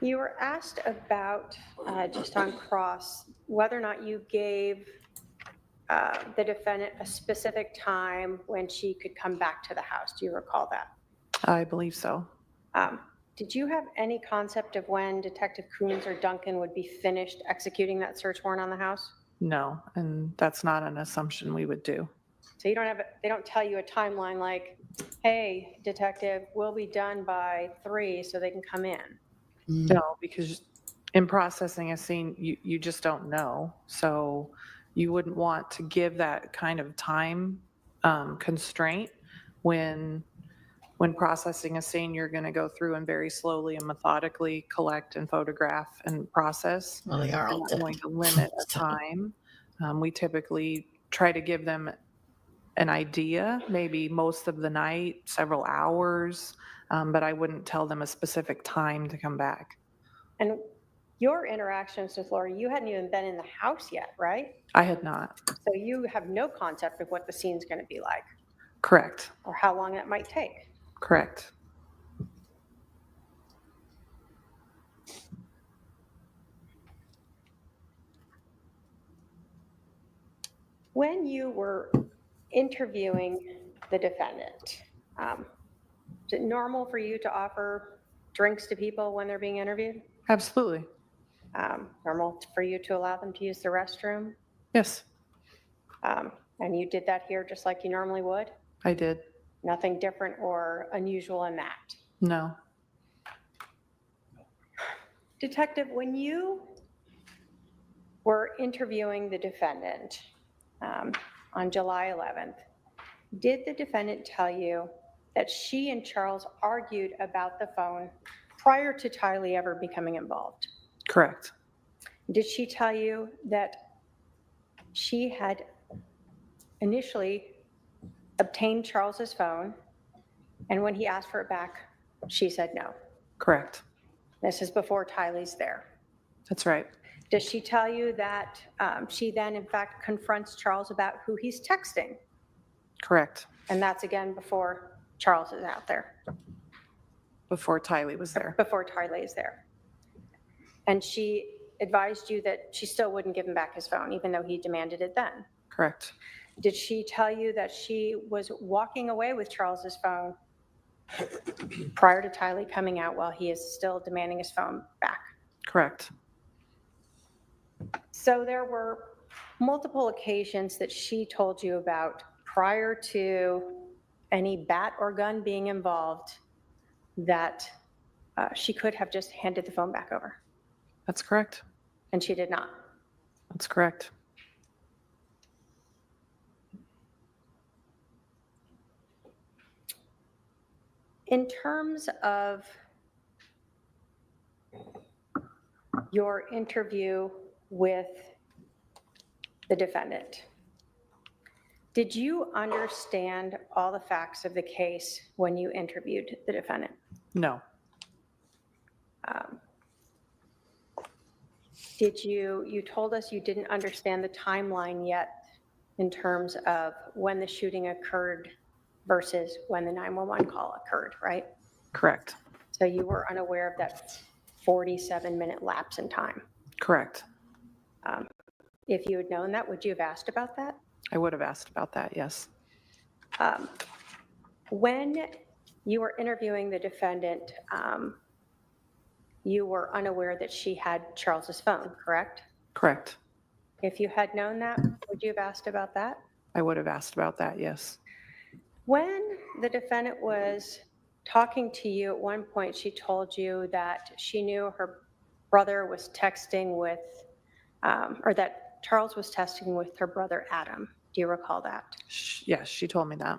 You were asked about, just on cross, whether or not you gave the defendant a specific time when she could come back to the house. Do you recall that? I believe so. Did you have any concept of when Detective Coons or Duncan would be finished executing that search warrant on the house? No, and that's not an assumption we would do. So they don't tell you a timeline like, hey, detective, we'll be done by 3 so they can come in? No, because in processing a scene, you just don't know. So you wouldn't want to give that kind of time constraint when processing a scene. You're going to go through and very slowly and methodically collect and photograph and process. Well, they are all not going to limit a time. We typically try to give them an idea, maybe most of the night, several hours, but I wouldn't tell them a specific time to come back. And your interactions with Lori, you hadn't even been in the house yet, right? I had not. So you have no concept of what the scene's going to be like. Correct. Or how long that might take. Correct. When you were interviewing the defendant, is it normal for you to offer drinks to people when they're being interviewed? Absolutely. Normal for you to allow them to use the restroom? Yes. And you did that here just like you normally would? I did. Nothing different or unusual in that? No. Detective, when you were interviewing the defendant, on July 11th. Did the defendant tell you that she and Charles argued about the phone prior to Tylee ever becoming involved? Correct. Did she tell you that she had initially obtained Charles's phone, and when he asked for it back, she said no? Correct. This is before Tylee's there. That's right. Does she tell you that she then, in fact, confronts Charles about who he's texting? Correct. And that's again before Charles is out there, Before Tylee was there. before Tylee is there. And she advised you that she still wouldn't give him back his phone, even though he demanded it then. Correct. Did she tell you that she was walking away with Charles's phone prior to Tylee coming out while he is still demanding his phone back? Correct. So there were multiple occasions that she told you about prior to any bat or gun being involved that she could have just handed the phone back over, That's correct. and she did not. That's correct. In terms of your interview with the defendant, did you understand all the facts of the case when you interviewed the defendant? No. You told us you didn't understand the timeline yet in terms of when the shooting occurred versus when the 911 call occurred, right? Correct. So you were unaware of that 47-minute lapse in time. Correct. If you had known that, would you have asked about that? I would have asked about that, yes. When you were interviewing the defendant, you were unaware that she had Charles's phone, correct? Correct. If you had known that, would you have asked about that? I would have asked about that, yes. When the defendant was talking to you at one point, she told you that she knew her brother was texting with, or that Charles was texting with her brother Adam. Do you recall that? Yes, she told me that.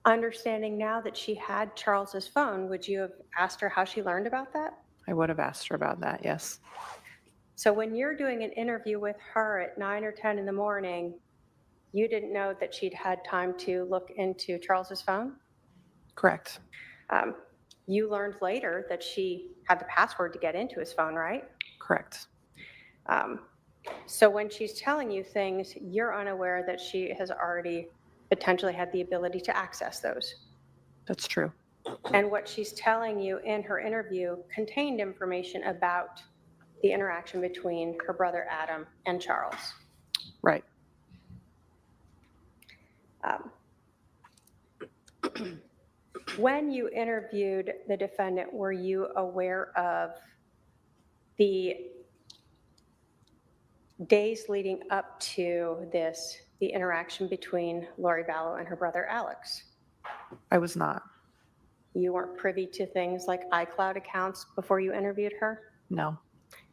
Understanding now that she had Charles's phone, would you have asked her how she learned about that? I would have asked her about that, yes. So when you're doing an interview with her at 9 or 10 in the morning, you didn't know that she'd had time to look into Charles's phone? Correct. You learned later that she had the password to get into his phone, right? Correct. So when she's telling you things, you're unaware that she has already potentially had the ability to access those. That's true. And what she's telling you in her interview contained information about the interaction between her brother Adam and Charles. Right. When you interviewed the defendant, were you aware of the days leading up to this, the interaction between Lori Vallow and her brother Alex? I was not. You weren't privy to things like iCloud accounts before you interviewed her? No.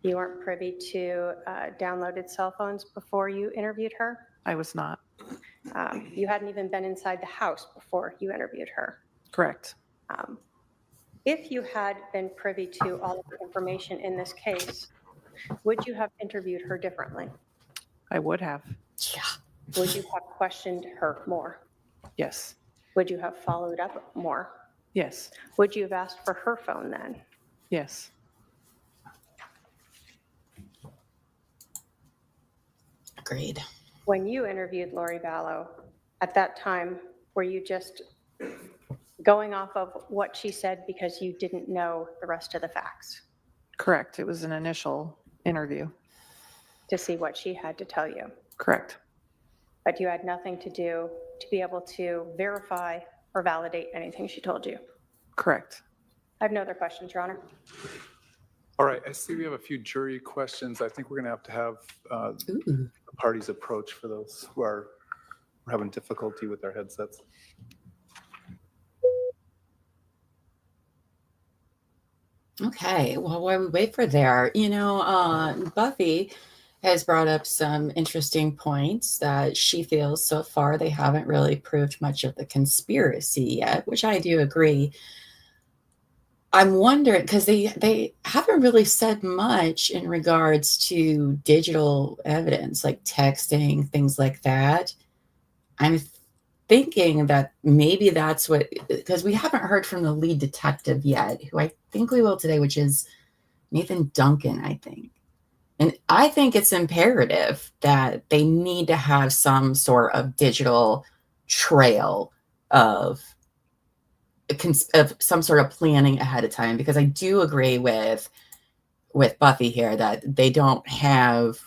You weren't privy to downloaded cell phones before you interviewed her? I was not. You hadn't even been inside the house before you interviewed her? Correct. If you had been privy to all of the information in this case, would you have interviewed her differently? I would have. Yeah. Would you have questioned her more? Yes. Would you have followed up more? Yes. Would you have asked for her phone then? Yes. Agreed. When you interviewed Lori Vallow, at that time, were you just going off of what she said because you didn't know the rest of the facts Correct. It was an initial interview. to see what she had to tell you? Correct. But you had nothing to do to be able to verify or validate anything she told you? Correct. I have no other questions, Your Honor. All right, I see we have a few jury questions. I think we're going to have the parties approach for those who are having difficulty with their headsets. Okay, well, while we wait for there, Buffy, has brought up some interesting points that she feels so far they haven't really proved much of the conspiracy yet, which I do agree. I'm wondering, because they haven't really said much in regards to digital evidence, like texting, things like that. I'm thinking that maybe that's what, because we haven't heard from the lead detective yet, who I think we will today, which is Nathan Duncan, I think. And I think it's imperative that they need to have some sort of digital trail of some sort of planning ahead of time, because I do agree with Buffy here that they don't have,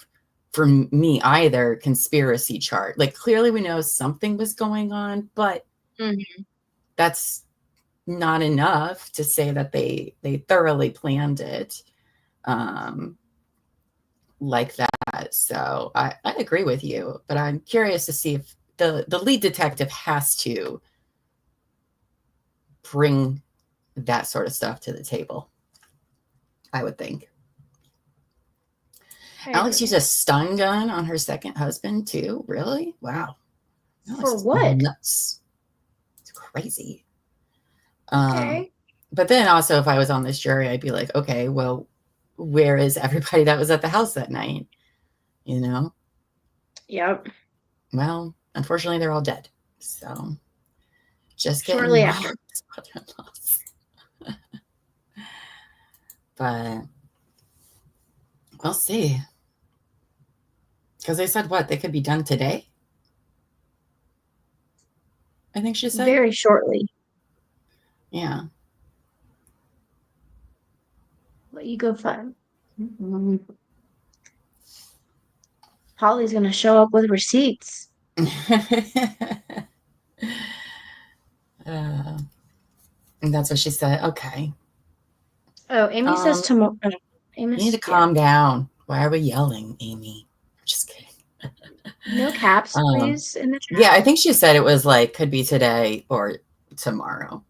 for me either, conspiracy chart. Like, clearly we know something was going on, but that's not enough to say that they thoroughly planned it like that. So I agree with you, but I'm curious to see if the lead detective has to bring that sort of stuff to the table, I would think. Alex used a stun gun on her second husband too. Really? Wow. For what? Nuts. It's crazy. Okay. But then also, if I was on this jury, I'd be like, okay, well, where is everybody that was at the house that night? You know? Yep. Well, unfortunately, they're all dead. So just shortly after. But we'll see. Because they said what? They could be done today? I think she said. Very shortly. Yeah. Let you go fun. Holly's going to show up with receipts. And that's what she said. Okay. Oh, Amy says tomorrow. You need to calm down. Why are we yelling, Amy? I'm just kidding. No caps, please. In the chat. Yeah, I think she said it was like, could be today or tomorrow.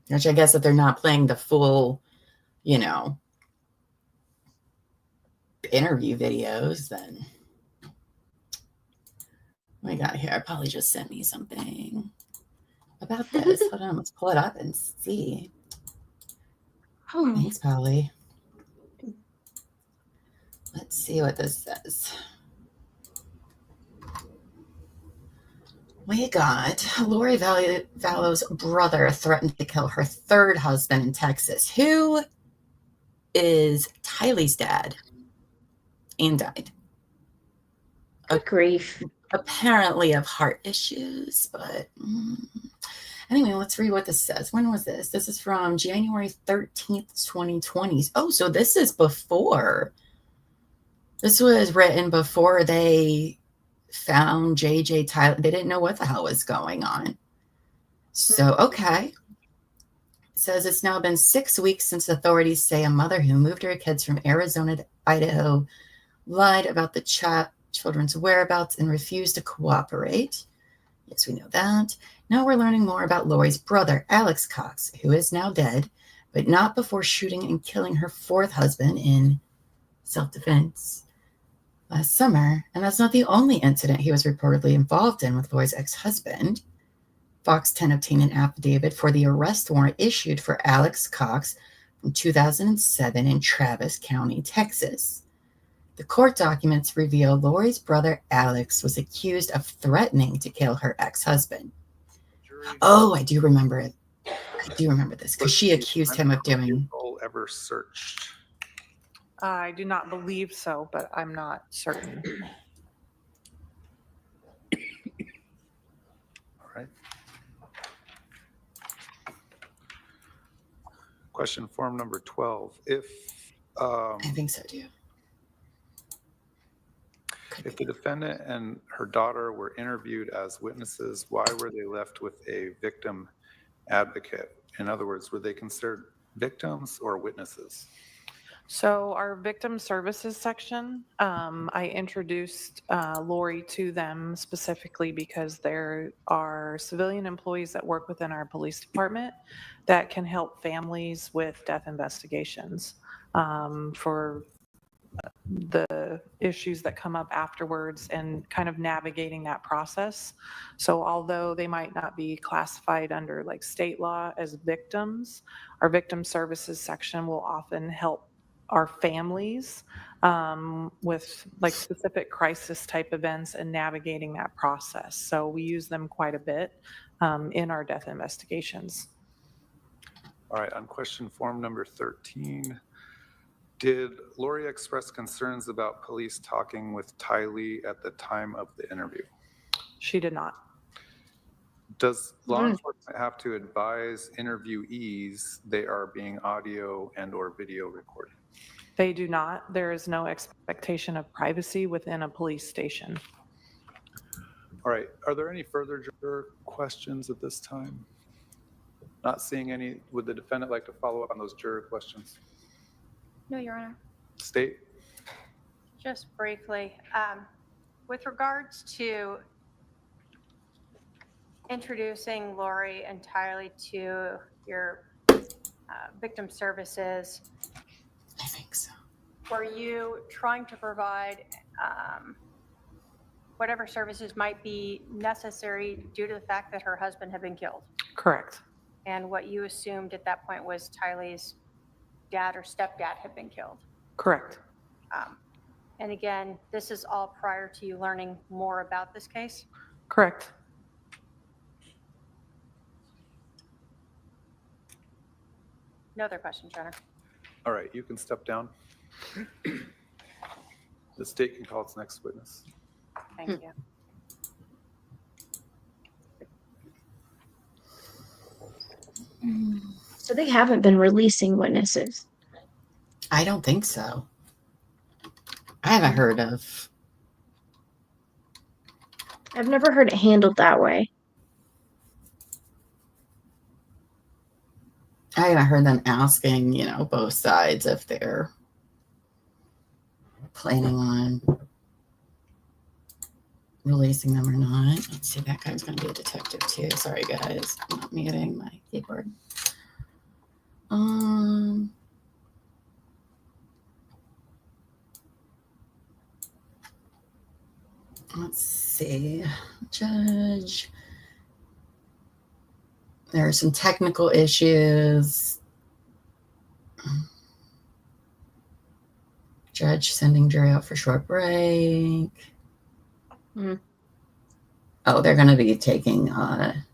Which I guess if they're not playing the full, you know, interview videos, then what I got here? Polly just sent me something about this. Hold on, let's pull it up and see. Oh, thanks, Polly. Let's see what this says. We got Lori Vallow's brother threatened to kill her third husband in Texas, who is Tylee's dad, and died. Good grief. Apparently of heart issues, but anyway, let's read what this says. When was this? This is from January 13th, 2020. Oh, so this is before. This was written before they found JJ Tyler. They didn't know what the hell was going on. So, okay. It says it's now been 6 weeks since authorities say a mother who moved her kids from Arizona to Idaho lied about the children's whereabouts and refused to cooperate. Yes, we know that. Now we're learning more about Lori's brother, Alex Cox, who is now dead, but not before shooting and killing her fourth husband in self-defense last summer. And that's not the only incident he was reportedly involved in with Lori's ex-husband. Fox 10 obtained an affidavit for the arrest warrant issued for Alex Cox from 2007 in Travis County, Texas. The court documents reveal Lori's brother Alex was accused of threatening to kill her ex-husband. Oh, I do remember it. I do remember this because she accused him of doing. Ever searched? I do not believe so, but I'm not certain. All right. Question form number 12. If I think so too. If the defendant and her daughter were interviewed as witnesses, why were they left with a victim advocate? In other words, were they considered victims or witnesses? So our victim services section, I introduced Lori to them specifically because there are civilian employees that work within our police department that can help families with death investigations. for the issues that come up afterwards and kind of navigating that process. So although they might not be classified under like state law as victims, our victim services section will often help our families with like specific crisis type events and navigating that process. So we use them quite a bit in our death investigations. All right, on question form number 13, did Lori express concerns about police talking with Tylee at the time of the interview? She did not. Does law enforcement have to advise interviewees they are being audio and or video recorded? They do not. There is no expectation of privacy within a police station. All right, are there any further juror questions at this time? Not seeing any. Would the defendant like to follow up on those juror questions? No, Your Honor. State. Just briefly, with regards to introducing Lori entirely to your victim services, I think so. were you trying to provide whatever services might be necessary due to the fact that her husband had been killed? Correct. And what you assumed at that point was Tylee's dad or stepdad had been killed? Correct. And again, this is all prior to you learning more about this case? Correct. No other questions, Your Honor. All right, you can step down. The state can call its next witness. Thank you. So they haven't been releasing witnesses. I don't think so. I haven't heard of. I've never heard it handled that way. I haven't heard them asking, both sides if they're planning on releasing them or not. Let's see, that guy's going to be a detective too. Sorry, guys. I'm not muting my keyboard. Let's see. Judge. There are some technical issues. Judge sending jury out for short break. Oh, they're going to be taking a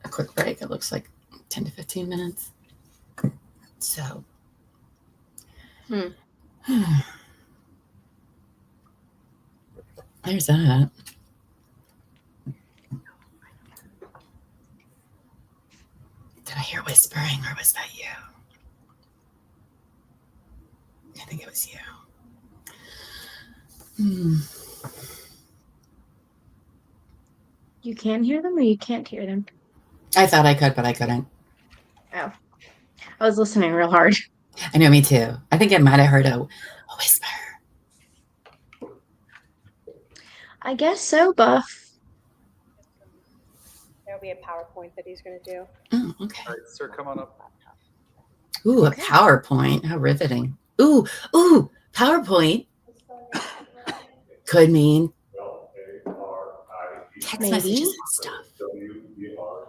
quick break. It looks like 10 to 15 minutes. So. There's that. Did I hear whispering or was that you? I think it was you. You can hear them or you can't hear them? I thought I could, but I couldn't. Oh. I was listening real hard. I know, me too. I think I might have heard a whisper. I guess so, Buff. There'll be a PowerPoint that he's going to do. Oh, okay. All right, sir, come on up. Ooh, a PowerPoint. How riveting. Ooh, PowerPoint could mean text messages and stuff.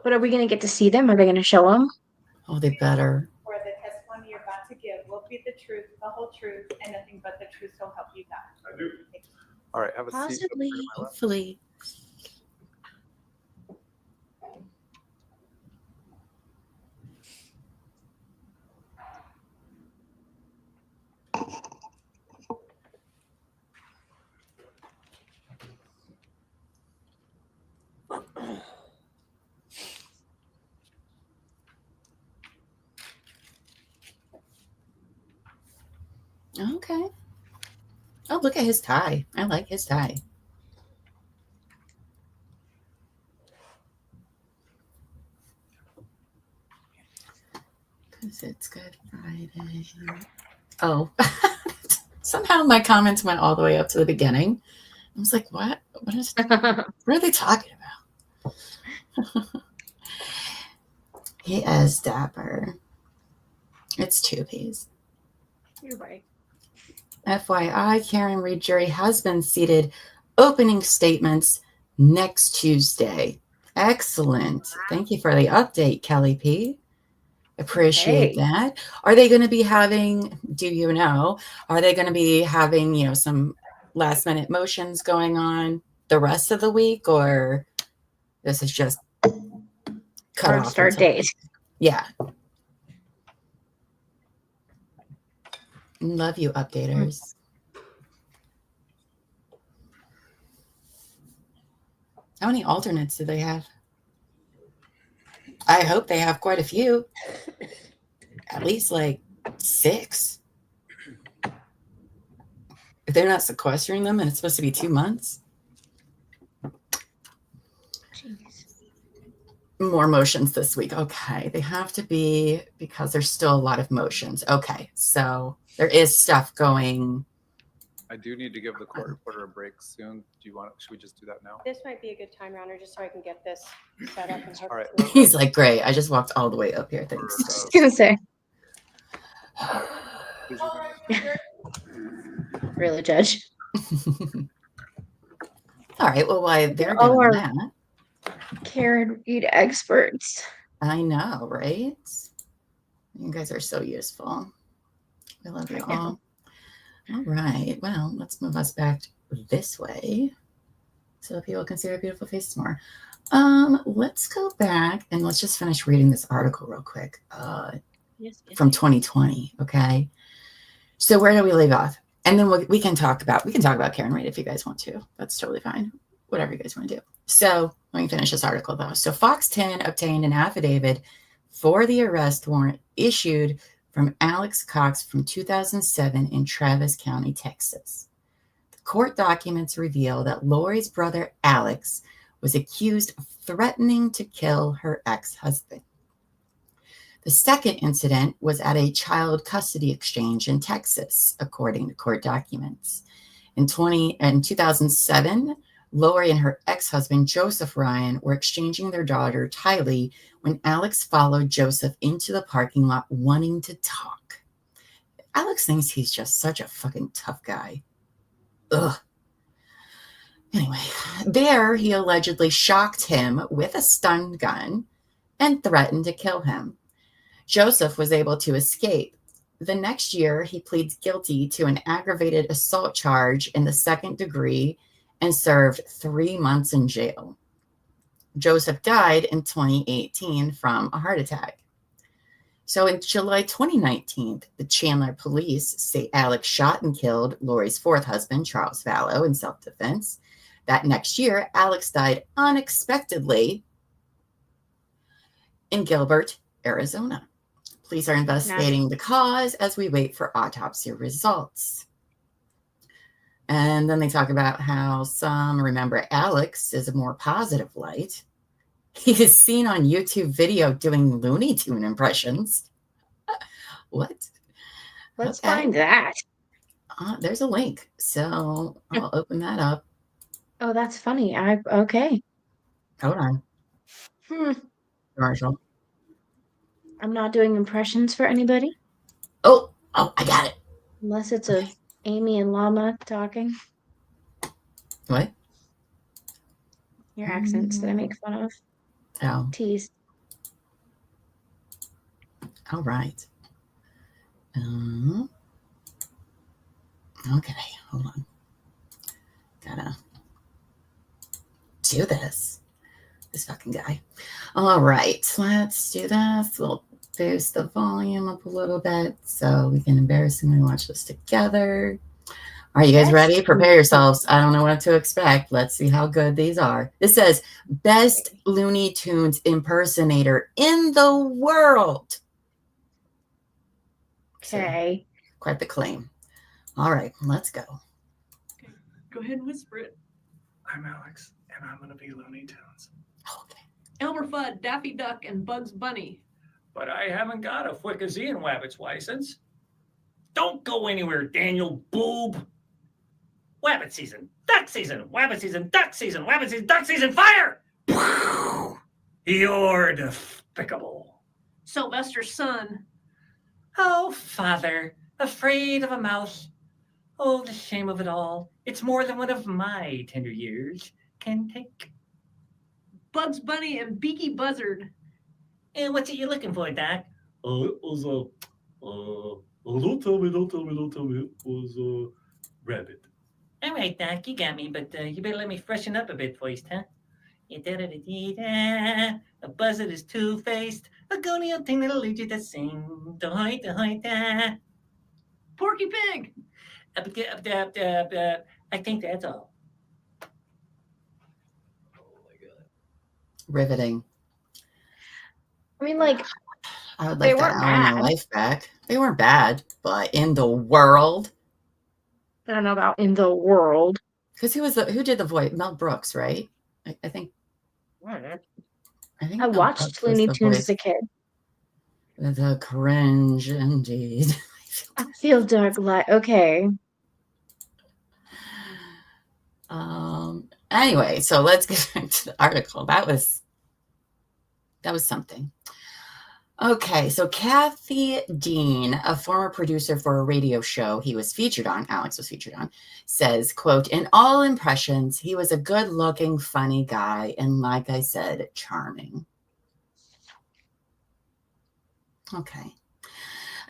But are we going to get to see them? Are they going to show them? Oh, they better. For the testimony you're about to give will be the truth, the whole truth, and nothing but the truth, so help you God. I do. All right, have a seat. Possibly, hopefully. Okay. Oh, look at his tie. I like his tie. Because it's Good Friday. Oh, somehow my comments went all the way up to the beginning. I was like, what? What are they talking about? He is dapper. It's 2 Ps. You're right. FYI, Karen Reed jury has been seated. Opening statements next Tuesday. Excellent. Thank you for the update, Kelly P. Appreciate that. Are they going to be having, do you know, are they going to be having, you know, some last minute motions going on the rest of the week, or this is just cut off? Start date. Yeah. Love you, updaters. How many alternates do they have? I hope they have quite a few. At least like 6. If they're not sequestering them and it's supposed to be 2 months. Jeez. More motions this week. Okay. They have to be, because there's still a lot of motions. Okay. So there is stuff going. I do need to give the court reporter a break soon. Should we just do that now? This might be a good time, Your Honor, just so I can get this set up. And All right. He's like, great. I just walked all the way up here. Thanks. I was gonna say. Really, Judge? All right. Well, while they're doing that, Karen Reed experts. I know, right? You guys are so useful. I love you all. All right. Well, let's move us back this way so people can see our beautiful faces more. Let's go back and let's just finish reading this article real quick. From 2020. Okay. So where do we leave off? And then we can talk about Karen Reed if you guys want to. That's totally fine. Whatever you guys want to do. So let me finish this article though. So Fox 10 obtained an affidavit for the arrest warrant issued from Alex Cox from 2007 in Travis County, Texas. The court documents reveal that Lori's brother Alex was accused of threatening to kill her ex-husband. The second incident was at a child custody exchange in Texas, according to court documents. In 2007, Lori and her ex-husband, Joseph Ryan, were exchanging their daughter, Tylee, when Alex followed Joseph into the parking lot wanting to talk. Alex thinks he's just such a fucking tough guy. Ugh. Anyway, there he allegedly shocked him with a stun gun and threatened to kill him. Joseph was able to escape. The next year, he pleads guilty to an aggravated assault charge in the 2nd degree and served 3 months in jail. Joseph died in 2018 from a heart attack. So in July 2019, the Chandler police say Alex shot and killed Lori's 4th husband, Charles Vallow, in self-defense. That next year, Alex died unexpectedly in Gilbert, Arizona. Police are investigating the cause as we wait for autopsy results. And then they talk about how some remember Alex is a more positive light. He is seen on YouTube video doing Looney Tune impressions. What? Let's find that. There's a link. So I'll open that up. Oh, that's funny. Okay. Hold on. Marshall. I'm not doing impressions for anybody. Oh, I got it. Unless it's a Amy and Llama talking. What? Your accents that I make fun of. Oh. Tease. All right. Okay, hold on. Gotta do this. This fucking guy. All right, let's do this. We'll boost the volume up a little bit so we can embarrassingly watch this together. Are you guys ready? Prepare yourselves. I don't know what to expect. Let's see how good these are. This says best Looney Tunes impersonator in the world. Okay. So, quite the claim. All right, let's go. Okay. Go ahead and whisper it. I'm Alex, and I'm going to be Looney Tunes. Okay. Elmer Fudd, Daffy Duck, and Bugs Bunny. But I haven't got a Flickazee and Wabbit's license. Don't go anywhere, Daniel Boob. Wabbit season, duck season, wabbit season, duck season, wabbit season, duck season, fire! You're despicable. Sylvester's son. Oh, father, afraid of a mouse. Oh, the shame of it all. It's more than one of my tender years can take. Bugs Bunny and Beaky Buzzard. And what's it you're looking for, Doc? It was don't tell me. It was a rabbit. All right, Doc, you got me, but you better let me freshen up a bit first, huh? A buzzard is two-faced, a gonial thing that'll lead you to sing. Porky Pig. I think that's all. Riveting. I mean, like, I would they like that weren't hour of my bad. life back. They weren't bad, but in the world. I don't know about in the world. Because who did the voice? Mel Brooks, right? I think. I I watched Looney Tunes as a kid. The cringe, indeed. I feel dark light. Okay. Anyway, so let's get back to the article. That was something. Okay, so Kathy Dean, a former producer for a radio show he was featured on, Alex was featured on, says, quote, "In all impressions, he was a good-looking, funny guy, and like I said, charming." Okay.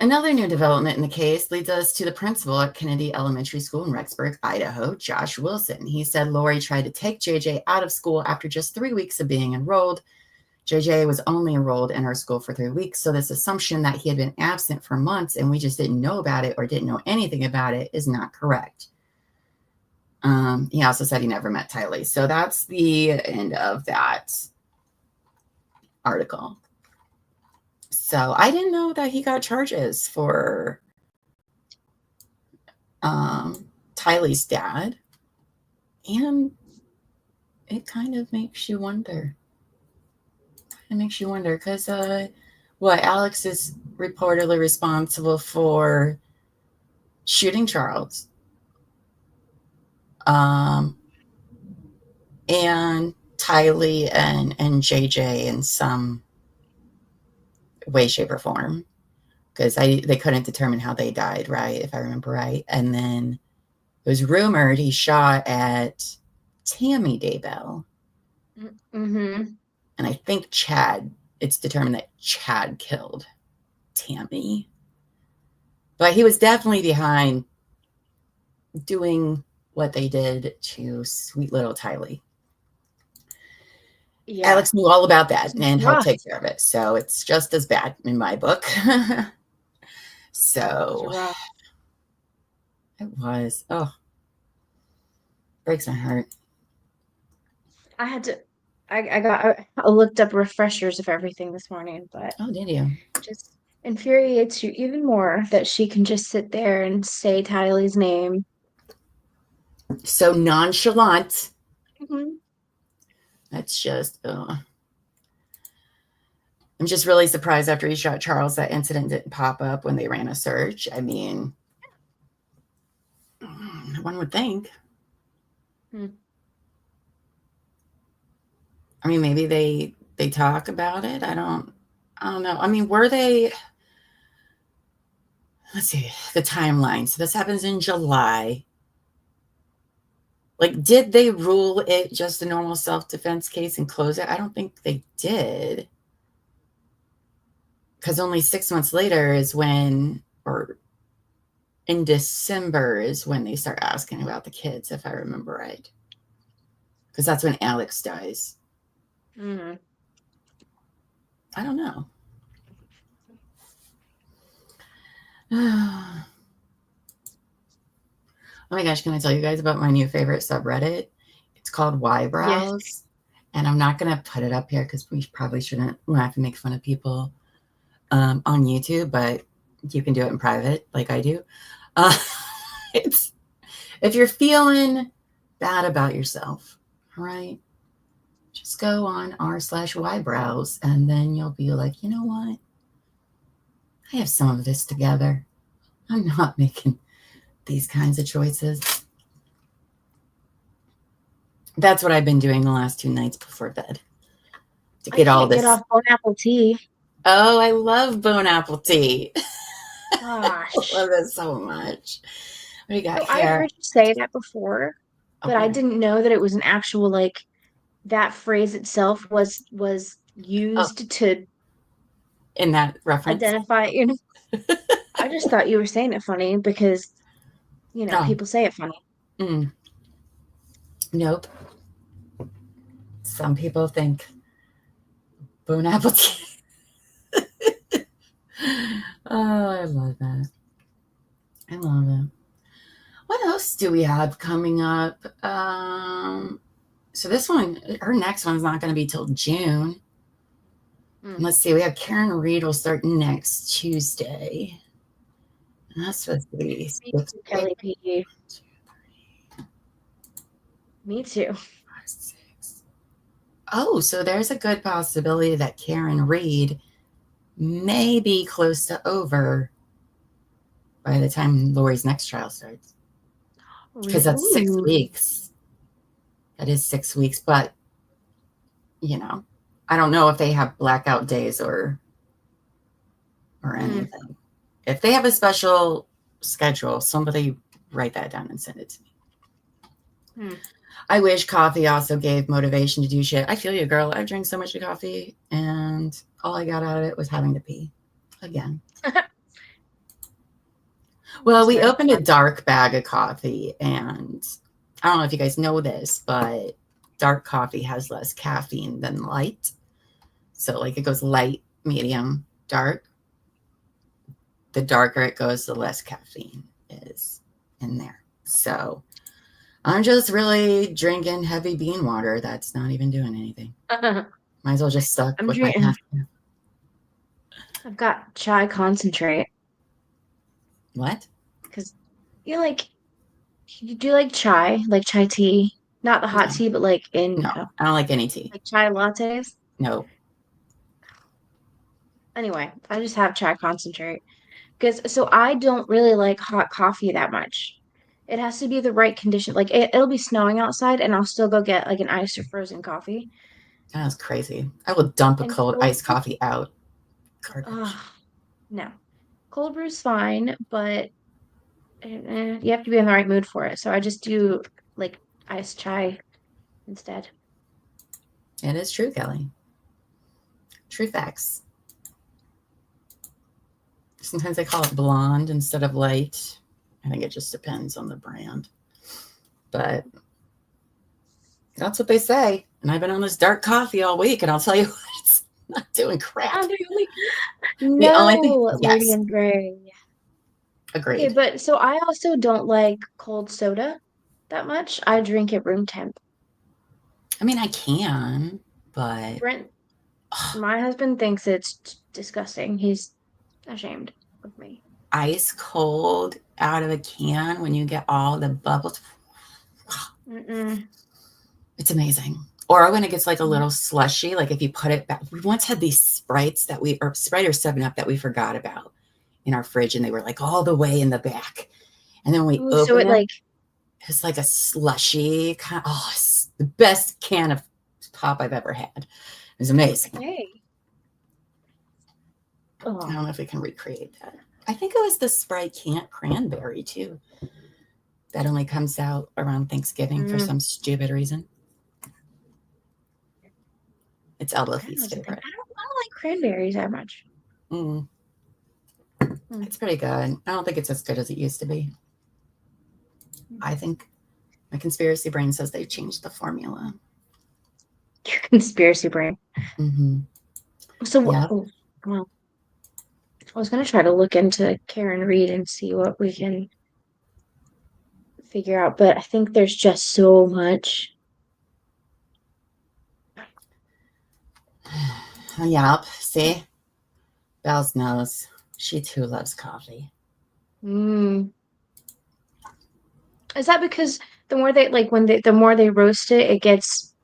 Another new development in the case leads us to the principal at Kennedy Elementary School in Rexburg, Idaho, Josh Wilson. He said Lori tried to take JJ out of school after just 3 weeks of being enrolled. JJ was only enrolled in our school for 3 weeks, so this assumption that he had been absent for months and we just didn't know about it or didn't know anything about it is not correct. He also said he never met Tylee. So that's the end of that article. So I didn't know that he got charges for Tylee's dad. And it kind of makes you wonder. It makes you wonder because Alex is reportedly responsible for shooting Charles. And Tylee and JJ in some way, shape, or form. Because they couldn't determine how they died, right? If I remember right. And then it was rumored he shot at Tammy Daybell. Mm-hmm. And I think it's determined that Chad killed Tammy. But he was definitely behind doing what they did to sweet little Tylee. Yeah. Alex knew all about that and helped take care of it. So it's just as bad in my book. So it was. Oh, breaks my heart. I looked up refreshers of everything this morning, but oh, did you? Just infuriates you even more that she can just sit there and say Tylee's name so nonchalant. Mm-hmm. That's just. I'm just really surprised after he shot Charles that incident didn't pop up when they ran a search. I mean, one would think. I mean, maybe they talk about it. I don't know. I mean, were they? Let's see the timeline. So this happens in July. Like, did they rule it just a normal self-defense case and close it? I don't think they did. Because only 6 months later is when, or in December is when they start asking about the kids, if I remember right. Because that's when Alex dies. Mm-hmm. I don't know. Oh my gosh, can I tell you guys about my new favorite subreddit? It's called Whybrows. Yes. And I'm not going to put it up here because we probably shouldn't laugh and make fun of people on YouTube, but you can do it in private like I do. It's if you're feeling bad about yourself, right? Just go on r/Whybrows and then you'll be like, you know what? I have some of this together. I'm not making these kinds of choices. That's what I've been doing the last 2 nights before bed. To get all this. Get off on apple tea. Oh, I love bone apple tea. Gosh. I love it so much. What do you got So I here? heard you say that before, but I Okay. didn't know that it was an actual like that phrase itself was used to In that reference? identify, you know. I just thought you were saying it funny because, you know, Oh. people say it funny. Nope. Some people think bone apple tea. Oh, I love that. I love it. What else do we have coming up? So this one, her next one's not going to be till June. Let's see. We have Karen Reed will start next Tuesday. And that's supposed to be Kelly P. Me too. 5, 6. Oh, so there's a good possibility that Karen Reed may be close to over by the time Lori's next trial starts. Because that's 6 weeks. That is 6 weeks, but you know, I don't know if they have blackout days or anything. If they have a special schedule, somebody write that down and send it to me. I wish coffee also gave motivation to do shit. I feel you, girl. I drank so much of coffee, and all I got out of it was having to pee again. Well, we opened a dark bag of coffee, and I don't know if you guys know this, but dark coffee has less caffeine than light. So, like, it goes light, medium, dark. The darker it goes, the less caffeine is in there. So, I'm just really drinking heavy bean water. That's not even doing anything. Might as well just suck with my caffeine. I've got chai concentrate. What? Because you do like chai tea, not the hot tea, but like in. No, I don't like any tea. Like chai lattes. No. Anyway, I just have chai concentrate so I don't really like hot coffee that much. It has to be the right condition. Like it'll be snowing outside, and I'll still go get like an iced or frozen coffee. That's crazy. I will dump a cold iced coffee out. Garbage. No, cold brew's fine, but you have to be in the right mood for it. So I just do like iced chai instead. It is true, Kelly. True facts. Sometimes they call it blonde instead of light. I think it just depends on the brand. But that's what they say. And I've been on this dark coffee all week, and I'll tell you what, it's not doing crap. No, only thing, yes. Medium gray. Agreed. Okay, but so I also don't like cold soda that much. I drink it room temp. I mean, I can, but Brent, my husband thinks it's disgusting. He's ashamed of me. Ice cold out of a can when you get all the bubbles. It's amazing. Or when it gets like a little slushy, like if you put it back. We once had these Sprites or Sprite or 7-Up that we forgot about in our fridge, and they were like all the way in the back. And then we opened it, it was like a slushy kind of, it's the best can of pop I've ever had. It was amazing. Hey. I don't know if we can recreate that. I think it was the Sprite cranberry too. That only comes out around Thanksgiving for some stupid reason. It's Elbow-Feet's favorite. I don't like cranberries that much. It's pretty good. I don't think it's as good as it used to be. I think my conspiracy brain says they changed the formula. Your conspiracy brain. So, well, I was going to try to look into Karen Reed and see what we can figure out, but I think there's just so much. Yep. See? Bells knows. She too loves coffee. Is that because the more they the more they roast it, it gets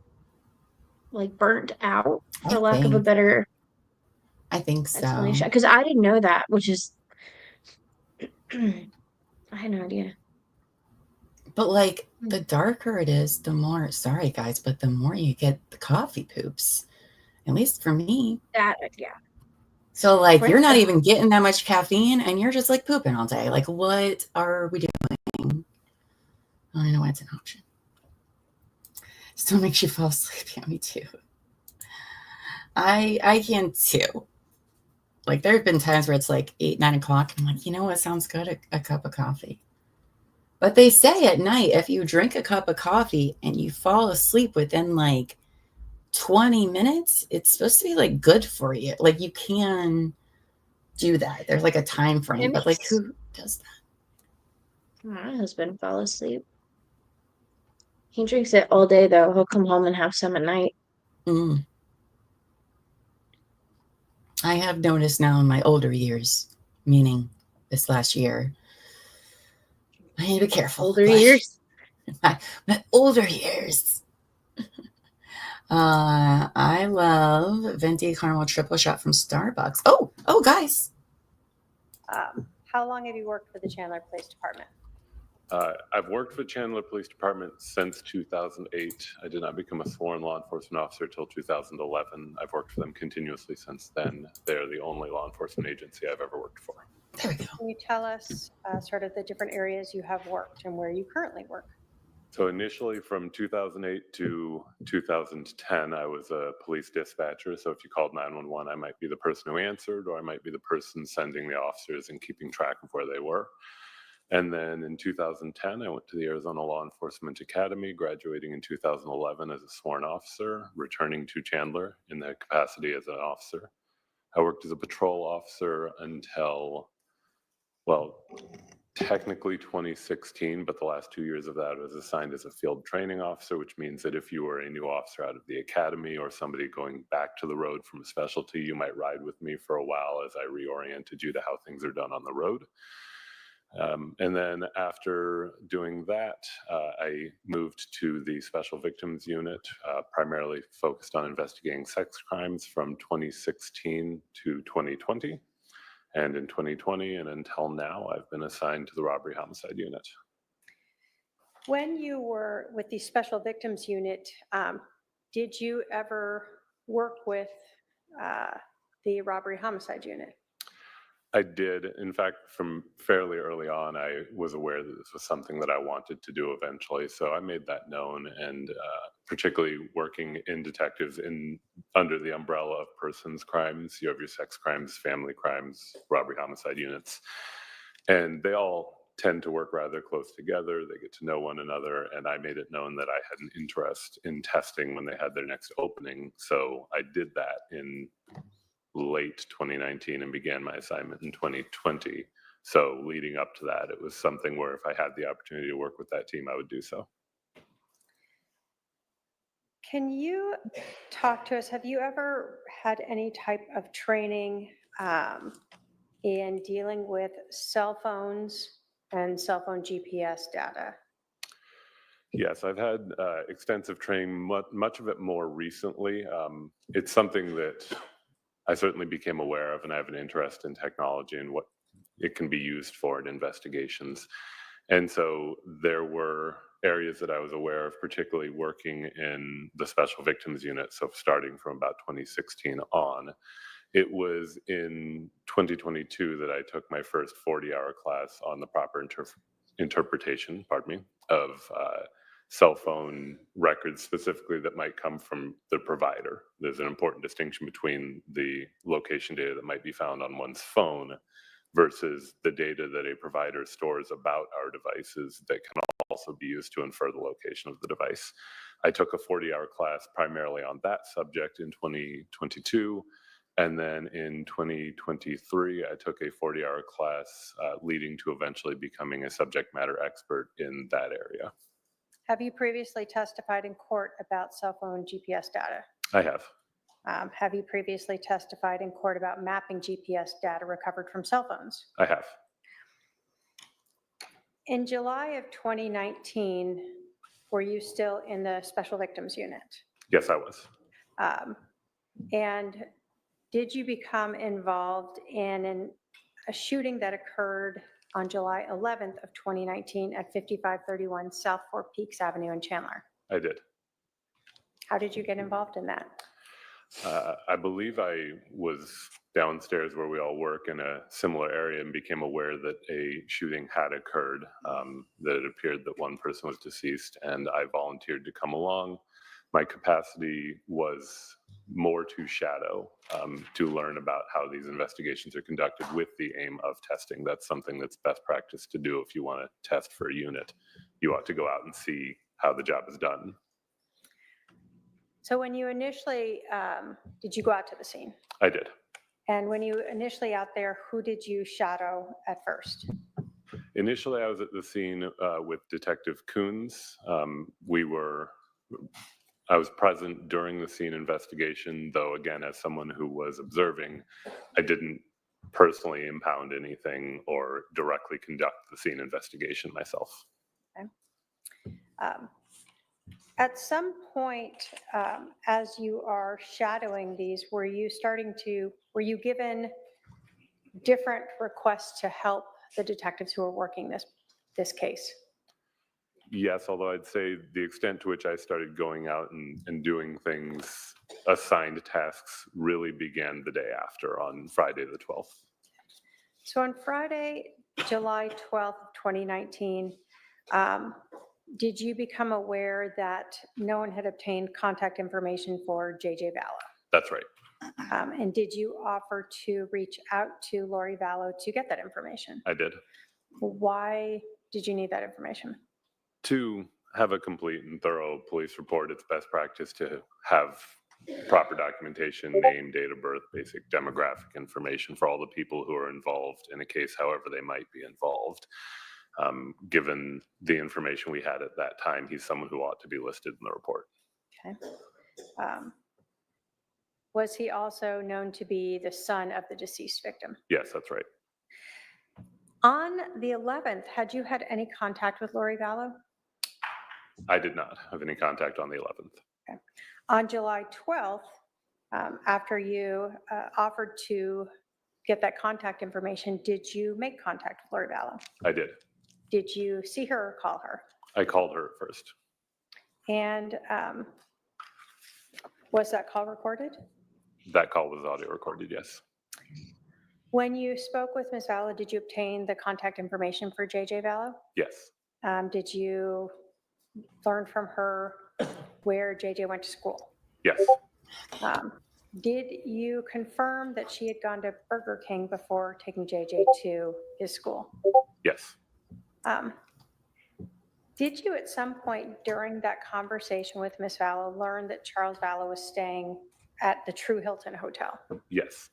like burnt out, for lack of a better I think so. Because I didn't know that, which is I had no idea. But like the darker it is, the more, sorry guys, but the more you get the coffee poops. At least for me. Yeah. So like you're not even getting that much caffeine and you're just like pooping all day. Like what are we doing? I know why it's an option. Still makes you fall asleep. Yeah, me too. I can too. Like there have been times where it's like 8, 9 o'clock. I'm like, you know what sounds good? A cup of coffee. But they say at night, if you drink a cup of coffee and you fall asleep within like 20 minutes, it's supposed to be like good for you. Like you can do that. There's like a time frame, but like who does that? My husband fell asleep. He drinks it all day though. He'll come home and have some at night. I have noticed now in my older years, meaning this last year, I need to be careful. Older years? My older years. I love Venti Caramel Triple Shot from Starbucks. Oh, guys. How long have you worked for the Chandler Police Department? I've worked for Chandler Police Department since 2008. I did not become a sworn law enforcement officer till 2011. I've worked for them continuously since then. They're the only law enforcement agency I've ever worked for. There we go. Can you tell us sort of the different areas you have worked and where you currently work? So initially from 2008 to 2010, I was a police dispatcher. So if you called 911, I might be the person who answered, or I might be the person sending the officers and keeping track of where they were. And then in 2010, I went to the Arizona Law Enforcement Academy, graduating in 2011 as a sworn officer, returning to Chandler in the capacity as an officer. I worked as a patrol officer until, well, technically 2016, but the last 2 years of that I was assigned as a field training officer, which means that if you were a new officer out of the academy or somebody going back to the road from a specialty, you might ride with me for a while as I reoriented you to how things are done on the road. And then after doing that, I moved to the Special Victims Unit, primarily focused on investigating sex crimes from 2016 to 2020. And in 2020 and until now, I've been assigned to the Robbery Homicide Unit. When you were with the Special Victims Unit, did you ever work with the Robbery Homicide Unit? I did. In fact, from fairly early on, I was aware that this was something that I wanted to do eventually. So I made that known, and particularly working in detectives under the umbrella of persons crimes. You have your sex crimes, family crimes, robbery homicide units, and they all tend to work rather close together. They get to know one another, and I made it known that I had an interest in testing when they had their next opening. So I did that in late 2019 and began my assignment in 2020. So leading up to that, it was something where if I had the opportunity to work with that team, I would do so. Can you talk to us? Have you ever had any type of training in dealing with cell phones and cell phone GPS data? Yes, I've had extensive training, much of it more recently. It's something that I certainly became aware of, and I have an interest in technology and what it can be used for in investigations. And so there were areas that I was aware of, particularly working in the Special Victims Unit. So starting from about 2016 on, it was in 2022 that I took my first 40-hour class on the proper interpretation, of cell phone records specifically that might come from the provider. There's an important distinction between the location data that might be found on one's phone versus the data that a provider stores about our devices that can also be used to infer the location of the device. I took a 40-hour class primarily on that subject in 2022. And then in 2023, I took a 40-hour class leading to eventually becoming a subject matter expert in that area. Have you previously testified in court about cell phone GPS data? I have. Have you previously testified in court about mapping GPS data recovered from cell phones? I have. In July of 2019, were you still in the Special Victims Unit? Yes, I was. And did you become involved in a shooting that occurred on July 11th of 2019 at 5531 South Four Peaks Avenue in Chandler? I did. How did you get involved in that? I believe I was downstairs where we all work in a similar area and became aware that a shooting had occurred, that it appeared that one person was deceased, and I volunteered to come along. My capacity was more to shadow, to learn about how these investigations are conducted with the aim of testing. That's something that's best practice to do if you want to test for a unit. You ought to go out and see how the job is done. So when you initially, did you go out to the scene? I did. And when you initially out there, who did you shadow at first? Initially, I was at the scene with Detective Coons. I was present during the scene investigation, though again, as someone who was observing, I didn't personally impound anything or directly conduct the scene investigation myself. Okay. At some point, as you are shadowing these, were you given different requests to help the detectives who are working this case? Yes, although I'd say the extent to which I started going out and doing things, assigned tasks, really began the day after, on Friday the 12th. So on Friday, July 12th, 2019, did you become aware that no one had obtained contact information for J.J. Vallow? That's right. And did you offer to reach out to Lori Vallow to get that information? I did. Why did you need that information? To have a complete and thorough police report, it's best practice to have proper documentation, name, date of birth, basic demographic information for all the people who are involved in a case, however they might be involved. Given the information we had at that time, he's someone who ought to be listed in the report. Okay. Was he also known to be the son of the deceased victim? Yes, that's right. On the 11th, had you had any contact with Lori Vallow? I did not have any contact on the 11th. Okay. On July 12th, after you offered to get that contact information, did you make contact with Lori Vallow? I did. Did you see her or call her? I called her at first. And was that call recorded? That call was audio recorded, yes. When you spoke with Ms. Vallow, did you obtain the contact information for J.J. Vallow? Yes. Did you learn from her where J.J. went to school? Yes. Did you confirm that she had gone to Burger King before taking J.J. to his school? Yes. Did you at some point during that conversation with Ms. Vallow learn that Charles Vallow was staying at the True Hilton Hotel? Yes.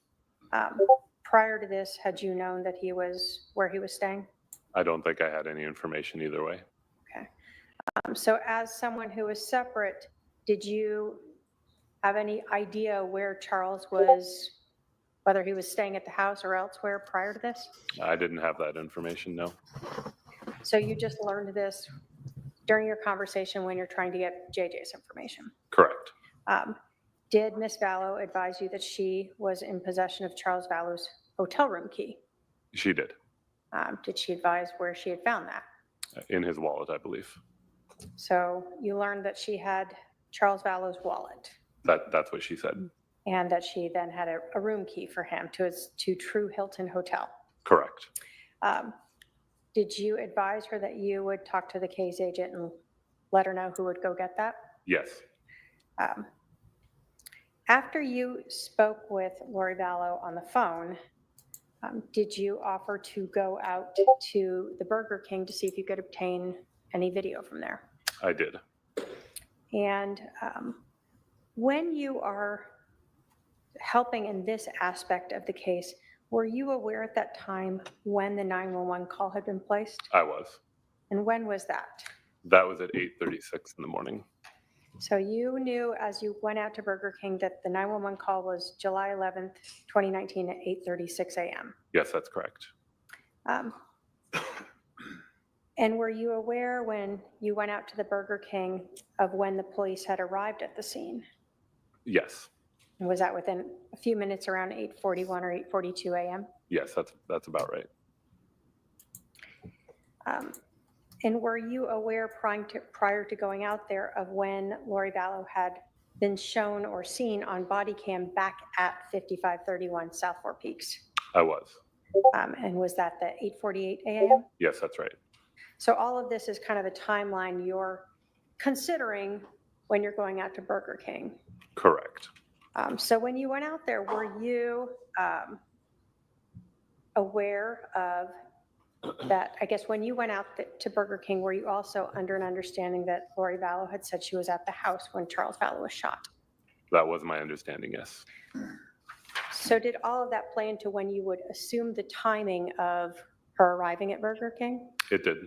Prior to this, had you known that he was where he was staying? I don't think I had any information either way. Okay. So as someone who was separate, did you have any idea where Charles was, whether he was staying at the house or elsewhere prior to this? I didn't have that information, no. So you just learned this during your conversation when you're trying to get JJ's information? Correct. Did Ms. Vallow advise you that she was in possession of Charles Vallow's hotel room key? She did. Did she advise where she had found that? In his wallet, I believe. So you learned that she had Charles Vallow's wallet. That's what she said. And that she then had a room key for him to True Hilton Hotel. Correct. Did you advise her that you would talk to the case agent and let her know who would go get that? Yes. After you spoke with Lori Vallow on the phone, did you offer to go out to the Burger King to see if you could obtain any video from there? I did. And when you are helping in this aspect of the case, were you aware at that time when the 911 call had been placed? I was. And when was that? That was at 8:36 in the morning. So you knew as you went out to Burger King that the 911 call was July 11th, 2019 at 8:36 a.m. Yes, that's correct. And were you aware when you went out to the Burger King of when the police had arrived at the scene? Yes. And was that within a few minutes around 8:41 or 8:42 a.m.? Yes, that's about right. And were you aware prior to going out there of when Lori Vallow had been shown or seen on body cam back at 5531 South Four Peaks? I was. And was that the 8:48 a.m.? Yes, that's right. So all of this is kind of a timeline you're considering when you're going out to Burger King. Correct. So when you went out there, were you aware of that? I guess when you went out to Burger King, were you also under an understanding that Lori Vallow had said she was at the house when Charles Vallow was shot? That was my understanding, yes. So did all of that play into when you would assume the timing of her arriving at Burger King? It did.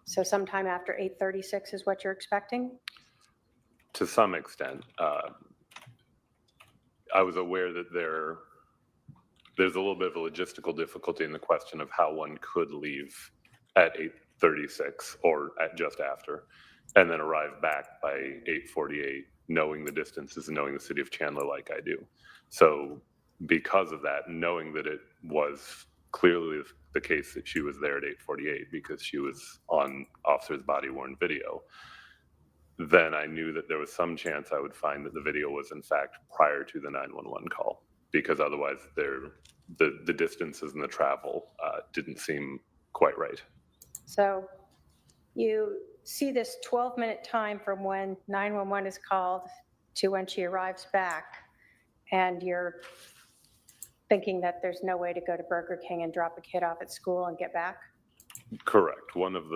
So sometime after 8:36 is what you're expecting? To some extent. I was aware that there's a little bit of a logistical difficulty in the question of how one could leave at 8:36 or at just after, and then arrive back by 8:48, knowing the distances and knowing the city of Chandler like I do. So because of that, knowing that it was clearly the case that she was there at 8:48 because she was on officer's body-worn video, then I knew that there was some chance I would find that the video was in fact prior to the 911 call, because otherwise the distances and the travel didn't seem quite right. So you see this 12-minute time from when 911 is called to when she arrives back, and you're thinking that there's no way to go to Burger King and drop a kid off at school and get back? Correct. One of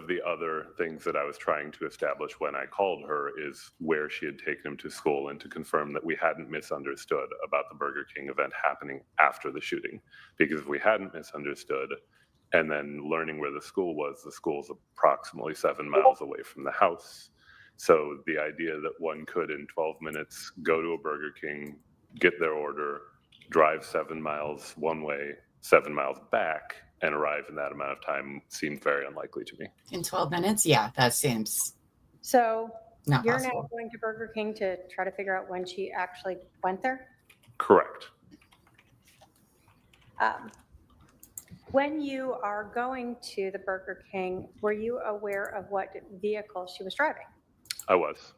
the other things that I was trying to establish when I called her is where she had taken him to school, and to confirm that we hadn't misunderstood about the Burger King event happening after the shooting. Because if we hadn't misunderstood, and then learning where the school's approximately 7 miles away from the house. So the idea that one could in 12 minutes go to a Burger King, get their order, drive 7 miles one way, 7 miles back, and arrive in that amount of time seemed very unlikely to me. In 12 minutes? Yeah, that seems So not you're possible. now going to Burger King to try to figure out when she actually went there? Correct. When you are going to the Burger King, were you aware of what vehicle she was driving? I was.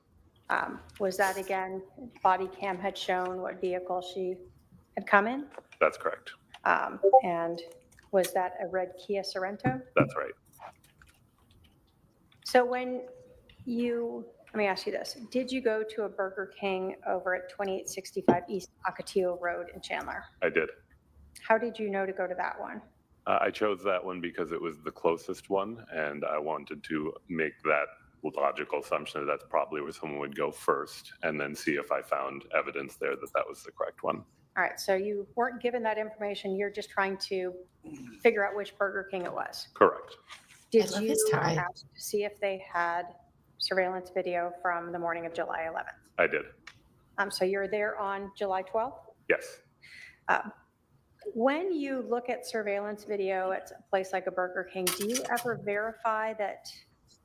Was that, again, body cam had shown what vehicle she had come in? That's correct. And was that a red Kia Sorento? That's right. So when let me ask you this, did you go to a Burger King over at 2865 East Ocotillo Road in Chandler? I did. How did you know to go to that one? I chose that one because it was the closest one, and I wanted to make that logical assumption that that's probably where someone would go first, and then see if I found evidence there that that was the correct one. All right, so you weren't given that information, you're just trying to figure out which Burger King it was. Correct. Did you ask to see if they had surveillance video from the morning of July 11th? I did. So you're there on July 12th? Yes. When you look at surveillance video at a place like a Burger King, do you ever verify that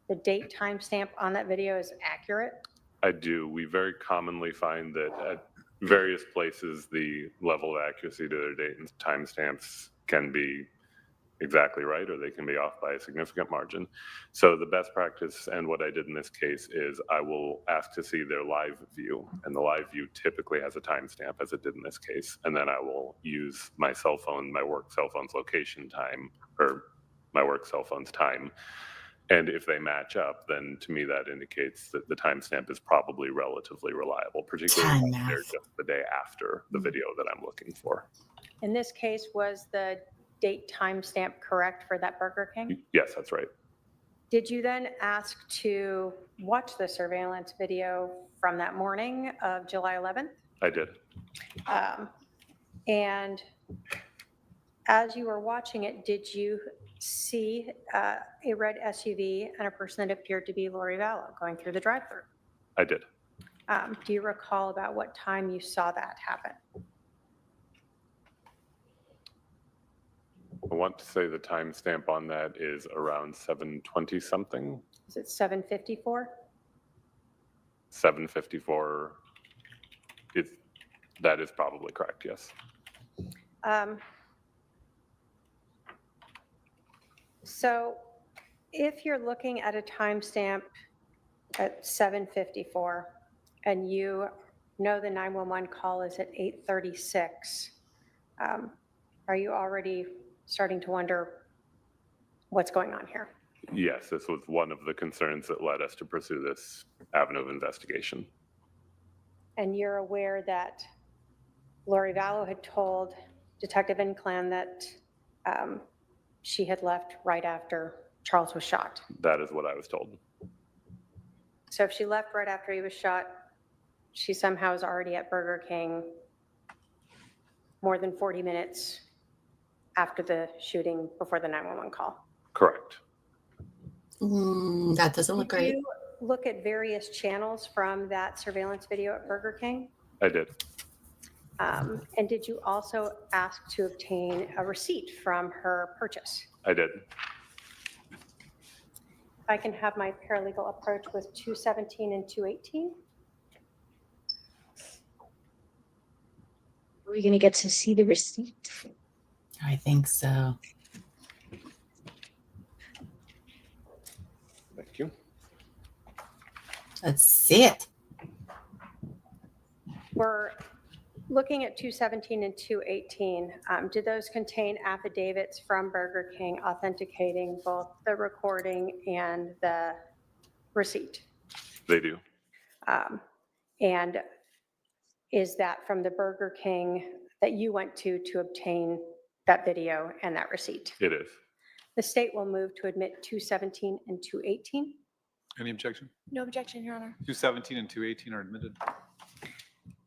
the date timestamp on that video is accurate? I do. We very commonly find that at various places, the level of accuracy to their date and timestamps can be exactly right, or they can be off by a significant margin. So the best practice, and what I did in this case, is I will ask to see their live view, and the live view typically has a timestamp, as it did in this case, and then I will use my cell phone, my work cell phone's location time, or my work cell phone's time. And if they match up, then to me that indicates that the timestamp is probably relatively reliable, particularly if they're just the day after the video that I'm looking for. In this case, was the date timestamp correct for that Burger King? Yes, that's right. Did you then ask to watch the surveillance video from that morning of July 11th? I did. And as you were watching it, did you see a red SUV and a person that appeared to be Lori Vallow going through the drive-thru? I did. Do you recall about what time you saw that happen? I want to say the timestamp on that is around 7:20 something. Is it 7:54? 7:54. That is probably correct, yes. So if you're looking at a timestamp at 7:54 and you know the 911 call is at 8:36, are you already starting to wonder what's going on here? Yes, this was one of the concerns that led us to pursue this avenue of investigation. And you're aware that Lori Vallow had told Detective Inclan that she had left right after Charles was shot. That is what I was told. So if she left right after he was shot, she somehow is already at Burger King more than 40 minutes after the shooting, before the 911 call. Correct. That doesn't look great. Did you look at various channels from that surveillance video at Burger King? I did. And did you also ask to obtain a receipt from her purchase? I did. If I can have my paralegal approach with 217 and 218. Are we going to get to see the receipt? I think so. Thank you. Let's see it. We're looking at 217 and 218. Did those contain affidavits from Burger King authenticating both the recording and the receipt? They do. And is that from the Burger King that you went to obtain that video and that receipt? It is. The state will move to admit 217 and 218. Any objection? No objection, Your Honor. 217 and 218 are admitted.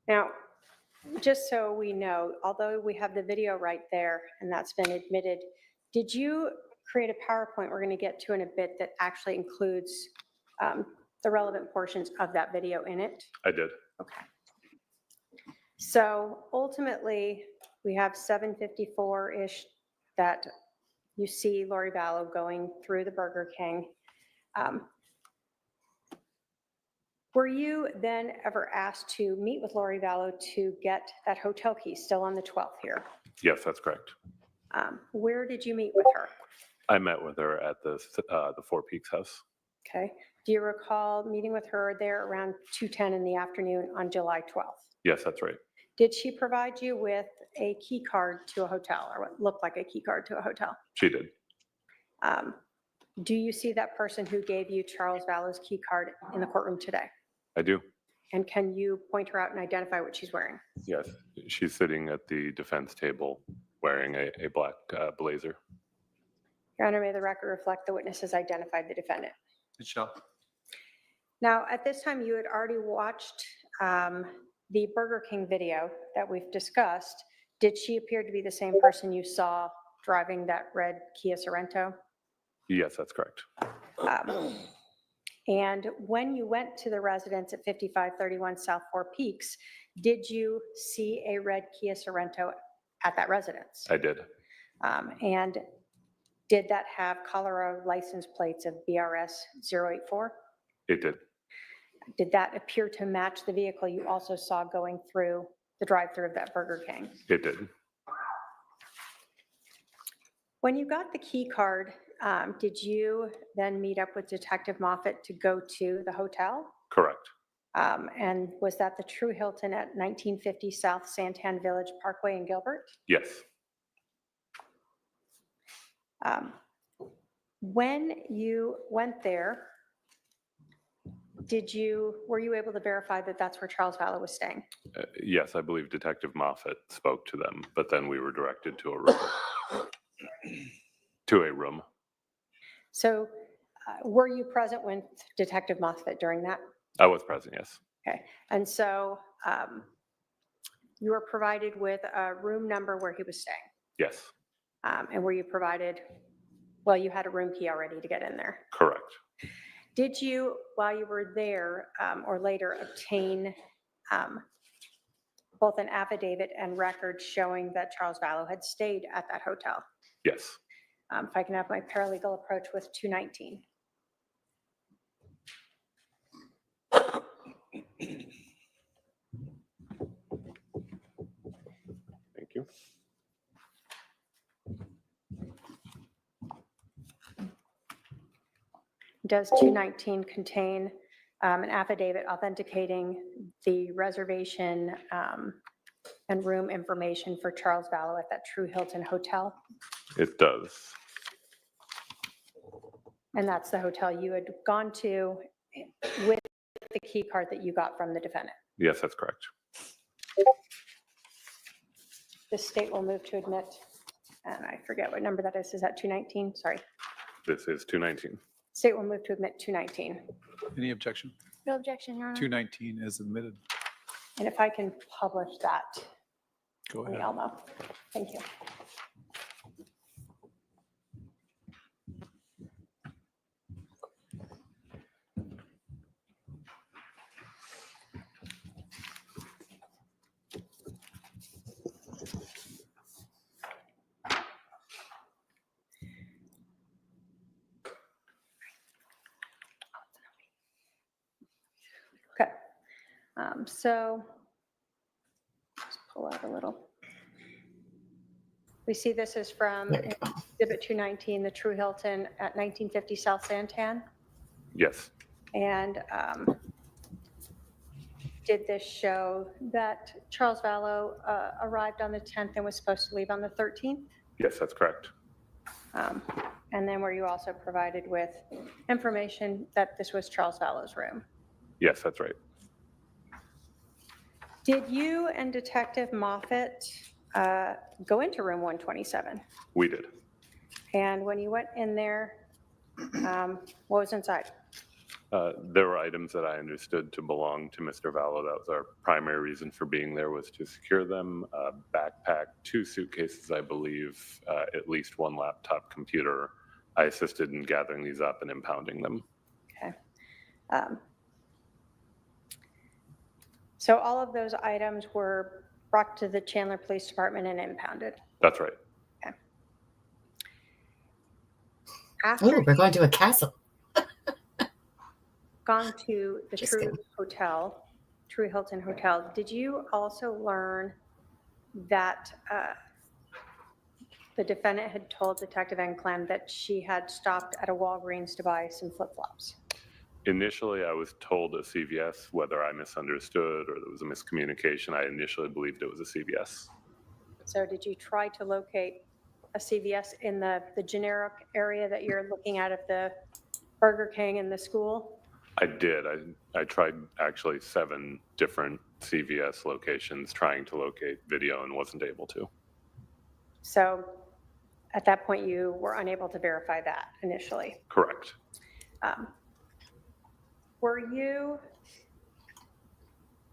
Now, just so we know, although we have the video right there and that's been admitted, did you create a PowerPoint we're going to get to in a bit that actually includes the relevant portions of that video in it? I did. Okay. So ultimately, we have 7:54-ish that you see Lori Vallow going through the Burger King. Were you then ever asked to meet with Lori Vallow to get that hotel key still on the 12th here? Yes, that's correct. Where did you meet with her? I met with her at the Four Peaks house. Okay. Do you recall meeting with her there around 2:10 in the afternoon on July 12th? Yes, that's right. Did she provide you with a key card to a hotel, or what looked like a key card to a hotel? She did. Do you see that person who gave you Charles Vallow's key card in the courtroom today? I do. And can you point her out and identify what she's wearing? Yes, she's sitting at the defense table wearing a black blazer. Your Honor, may the record reflect the witness has identified the defendant. It shall. Now, at this time, you had already watched the Burger King video that we've discussed. Did she appear to be the same person you saw driving that red Kia Sorento? Yes, that's correct. And when you went to the residence at 5531 South Four Peaks, did you see a red Kia Sorento at that residence? I did. And did that have Colorado license plates of BRS 084? It did. Did that appear to match the vehicle you also saw going through the drive-thru of that Burger King? It did. When you got the key card, did you then meet up with Detective Moffett to go to the hotel? Correct. And was that the True Hilton at 1950 South Santan Village Parkway in Gilbert? Yes. When you went there, were you able to verify that that's where Charles Vallow was staying? Yes, I believe Detective Moffett spoke to them, but then we were directed to a room. So were you present with Detective Moffett during that? I was present, yes. Okay. And so you were provided with a room number where he was staying? Yes. And were you provided, well, you had a room key already to get in there? Correct. Did you, while you were there or later, obtain both an affidavit and record showing that Charles Vallow had stayed at that hotel? Yes. If I can have my paralegal approach with 219. Thank you. Does 219 contain an affidavit authenticating the reservation and room information for Charles Vallow at that True Hilton Hotel? It does. And that's the hotel you had gone to with the key card that you got from the defendant. Yes, that's correct. The state will move to admit, and I forget what number that is. Is that 219? Sorry. This is 219. State will move to admit 219. Any objection? No objection, Your Honor. 219 is admitted. And if I can publish that, Go we ahead. all know. Thank you. Okay. So let's pull out a little. We see this is from Exhibit 219, the True Hilton at 1950 South Santan. Yes. And did this show that Charles Vallow arrived on the 10th and was supposed to leave on the 13th? Yes, that's correct. And then were you also provided with information that this was Charles Vallow's room? Yes, that's right. Did you and Detective Moffett go into room 127? We did. And when you went in there, what was inside? There were items that I understood to belong to Mr. Vallow. That was our primary reason for being there, was to secure them. A backpack, 2 suitcases, I believe, at least 1 laptop computer. I assisted in gathering these up and impounding them. Okay. So all of those items were brought to the Chandler Police Department and impounded? That's right. Okay. Oh, we're going to a castle. Gone to the Just True kidding. Hotel, True Hilton Hotel, did you also learn that the defendant had told Detective Enclan that she had stopped at a Walgreens to buy some flip-flops? Initially, I was told a CVS. Whether I misunderstood or there was a miscommunication, I initially believed it was a CVS. So did you try to locate a CVS in the generic area that you're looking at the Burger King and the school? I did. I tried actually 7 different CVS locations trying to locate video and wasn't able to. So at that point, you were unable to verify that initially? Correct. Were you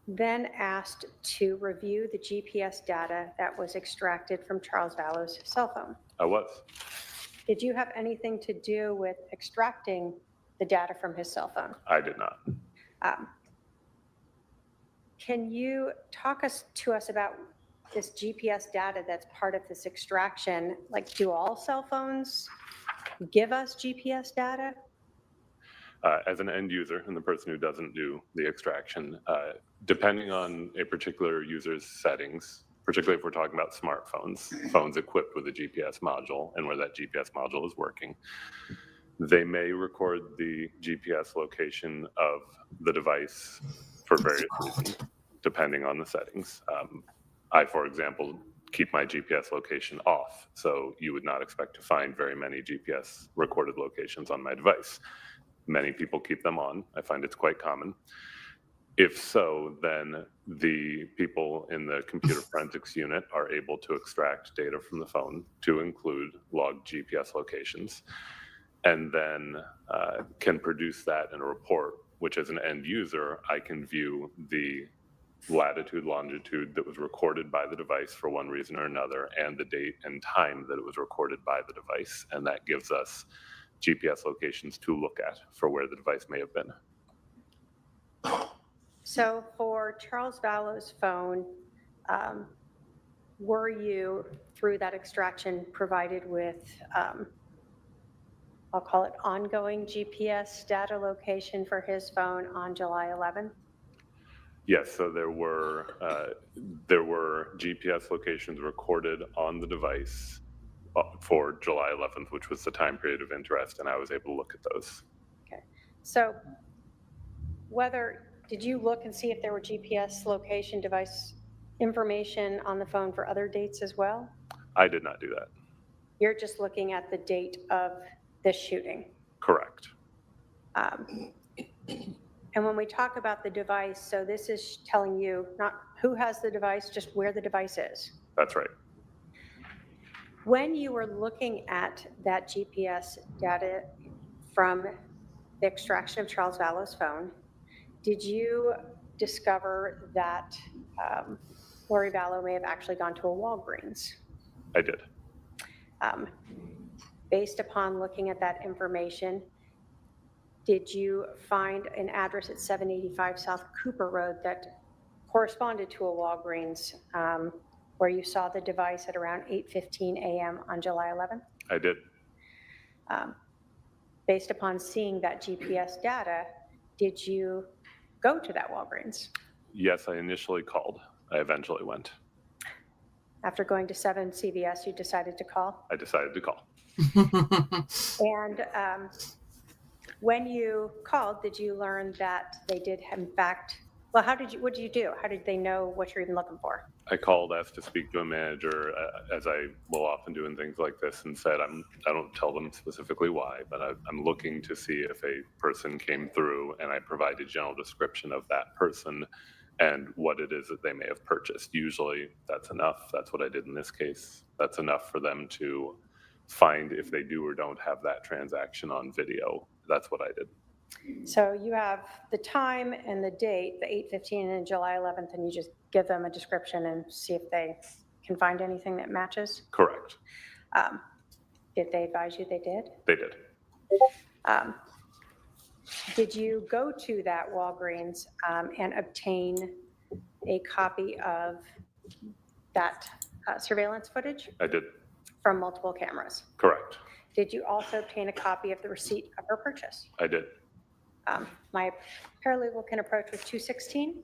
then asked to review the GPS data that was extracted from Charles Vallow's cell phone? I was. Did you have anything to do with extracting the data from his cell phone? I did not. Can you talk to us about this GPS data that's part of this extraction? Like, do all cell phones give us GPS data? As an end user and the person who doesn't do the extraction, depending on a particular user's settings, particularly if we're talking about smartphones, phones equipped with a GPS module and where that GPS module is working, they may record the GPS location of the device for various reasons, depending on the settings. I, for example, keep my GPS location off, so you would not expect to find very many GPS recorded locations on my device. Many people keep them on. I find it's quite common. If so, then the people in the computer forensics unit are able to extract data from the phone to include logged GPS locations, and then can produce that in a report, which as an end user, I can view the latitude, longitude that was recorded by the device for one reason or another, and the date and time that it was recorded by the device. And that gives us GPS locations to look at for where the device may have been. So for Charles Vallow's phone, were you, through that extraction, provided with, I'll call it ongoing GPS data location for his phone on July 11th? Yes, so there were GPS locations recorded on the device for July 11th, which was the time period of interest, and I was able to look at those. Okay, so did you look and see if there were GPS location device information on the phone for other dates as well? I did not do that. You're just looking at the date of this shooting. Correct. And when we talk about the device, so this is telling you not who has the device, just where the device is. That's right. When you were looking at that GPS data from the extraction of Charles Vallow's phone, did you discover that Lori Vallow may have actually gone to a Walgreens? I did. Based upon looking at that information, did you find an address at 785 South Cooper Road that corresponded to a Walgreens where you saw the device at around 8:15 a.m. on July 11th? I did. Based upon seeing that GPS data, did you go to that Walgreens? Yes, I initially called. I eventually went. After going to 7 CVS, you decided to call? I decided to call. And when you called, did you learn that they did in fact, well, what did you do? How did they know what you're even looking for? I called, asked to speak to a manager, as I will often do in things like this, and said, I don't tell them specifically why, but I'm looking to see if a person came through, and I provide a general description of that person and what it is that they may have purchased. Usually that's enough. That's what I did in this case. That's enough for them to find if they do or don't have that transaction on video. That's what I did. So you have the time and the date, the 8:15 and July 11th, and you just give them a description and see if they can find anything that matches? Correct. Did they advise you they did? They did. Did you go to that Walgreens and obtain a copy of that surveillance footage? I did. From multiple cameras? Correct. Did you also obtain a copy of the receipt of her purchase? I did. My paralegal can approach with 216.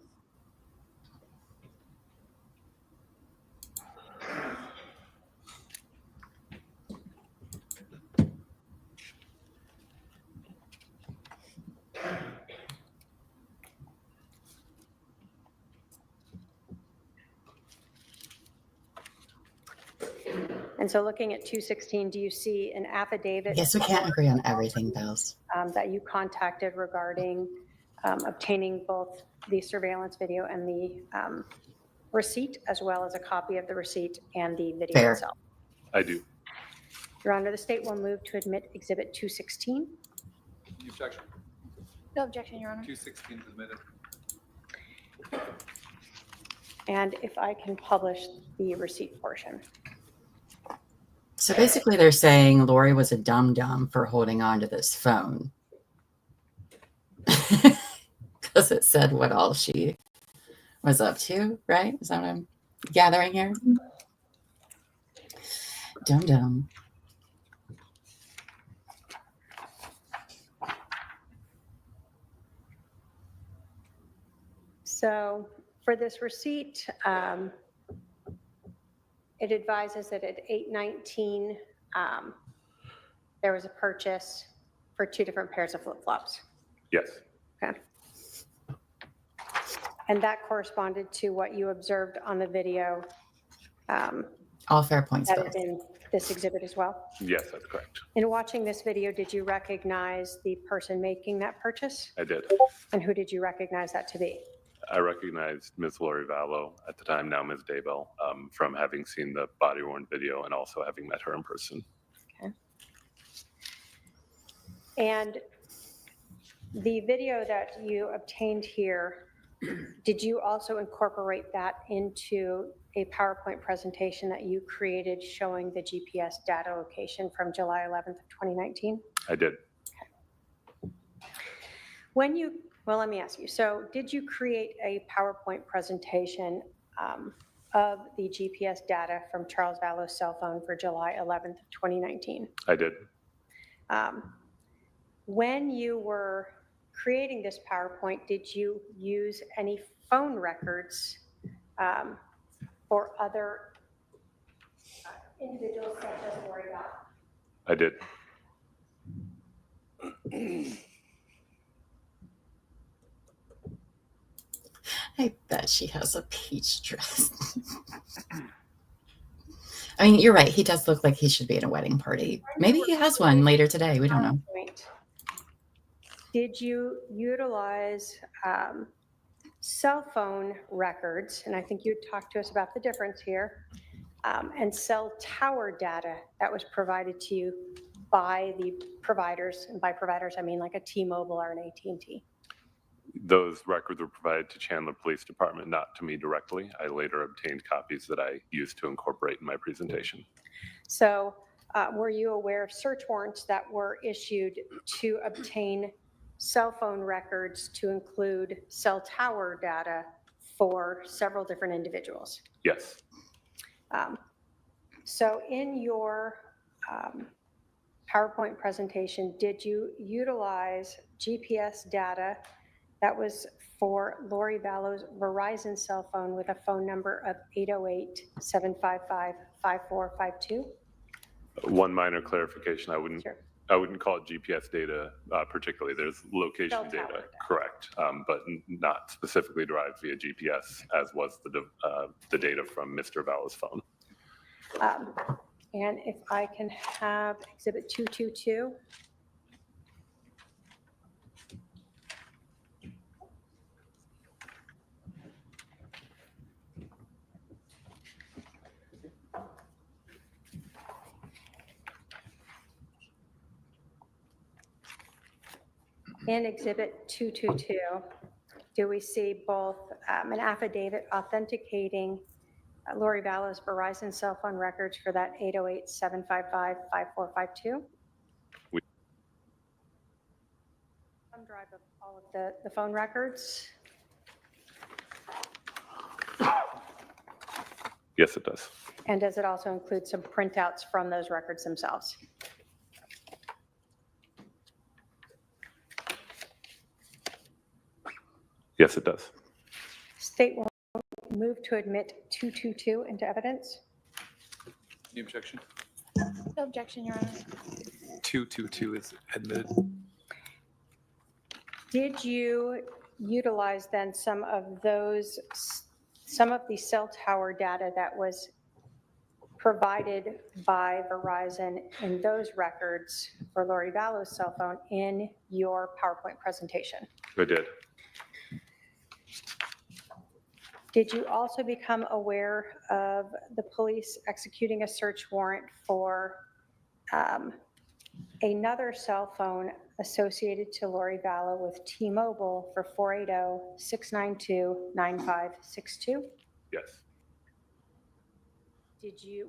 And so looking at 216, do you see an affidavit? Yes, we can't agree on everything, Bells. That you contacted regarding obtaining both the surveillance video and the receipt, as well as a copy of the receipt and the video Fair. itself? I do. Your Honor, the state will move to admit Exhibit 216. Any objection? No objection, Your Honor. 216 is admitted. And if I can publish the receipt portion. So basically they're saying Lori was a dum-dum for holding on to this phone. Because it said what all she was up to, right? Is that what I'm gathering here? Dum-dum. So for this receipt, it advises that at 8:19, there was a purchase for 2 different pairs of flip-flops. Yes. Okay. And that corresponded to what you observed on the video. All fair points. That is in this exhibit as well. Yes, that's correct. In watching this video, did you recognize the person making that purchase? I did. And who did you recognize that to be? I recognized Ms. Lori Vallow, at the time now Ms. Daybell, from having seen the body-worn video and also having met her in person. Okay. And the video that you obtained here, did you also incorporate that into a PowerPoint presentation that you created showing the GPS data location from July 11th of 2019? I did. Okay. When you, well, let me ask you, so did you create a PowerPoint presentation of the GPS data from Charles Vallow's cell phone for July 11th of 2019? I did. When you were creating this PowerPoint, did you use any phone records for other individuals such as Lori Vallow? I did. I bet she has a peach dress. I mean, you're right. He does look like he should be at a wedding party. Maybe he has one later today. We don't know. Did you utilize cell phone records? And I think you talked to us about the difference here. And cell tower data that was provided to you by the providers. And by providers, I mean like a T-Mobile or an AT&T. Those records were provided to Chandler Police Department, not to me directly. I later obtained copies that I used to incorporate in my presentation. So were you aware of search warrants that were issued to obtain cell phone records to include cell tower data for several different individuals? Yes. So in your PowerPoint presentation, did you utilize GPS data that was for Lori Vallow's Verizon cell phone with a phone number of 808-755-5452? One minor clarification, I wouldn't call it GPS data particularly. There's location data, correct, but not specifically derived via GPS, as was the data from Mr. Vallow's phone. And if I can have Exhibit 222. In Exhibit 222, do we see both an affidavit authenticating Lori Vallow's Verizon cell phone records for that 808-755-5452? Thumb drive of all of the phone records? Yes, it does. And does it also include some printouts from those records themselves? Yes, it does. State will move to admit 222 into evidence. Any objection? No objection, Your Honor. 222 is admitted. Did you utilize then some of the cell tower data that was provided by Verizon in those records for Lori Vallow's cell phone in your PowerPoint presentation? I did. Did you also become aware of the police executing a search warrant for another cell phone associated to Lori Vallow with T-Mobile for 480-692-9562? Yes.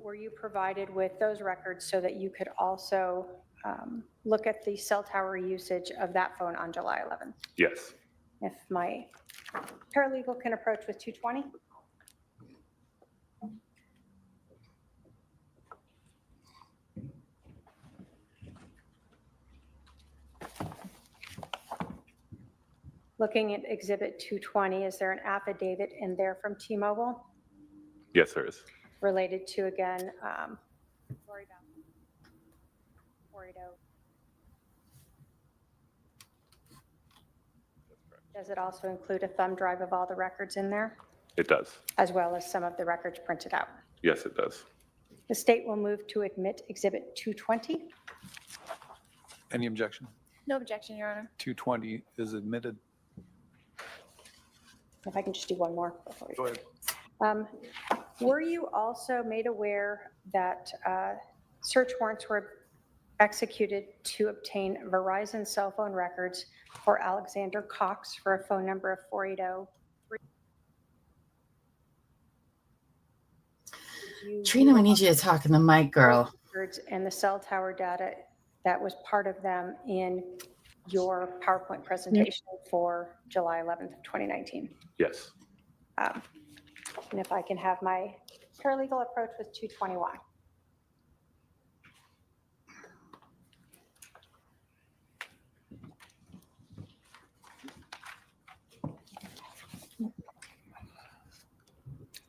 Were you provided with those records so that you could also look at the cell tower usage of that phone on July 11th? Yes. If my paralegal can approach with 220. Looking at Exhibit 220, is there an affidavit in there from T-Mobile Yes, there is. related to, again, Lori Vallow? 480. Does it also include a thumb drive of all the records in there, It does. as well as some of the records printed out? Yes, it does. The state will move to admit Exhibit 220. Any objection? No objection, Your Honor. 220 is admitted. If I can just do one more before we Go ahead. Were you also made aware that search warrants were executed to obtain Verizon cell phone records for Alexander Cox for a phone number of 480? Trina, we need you to talk in the mic, girl. And the cell tower data that was part of them in your PowerPoint presentation for July 11th of 2019. Yes. And if I can have my paralegal approach with 221.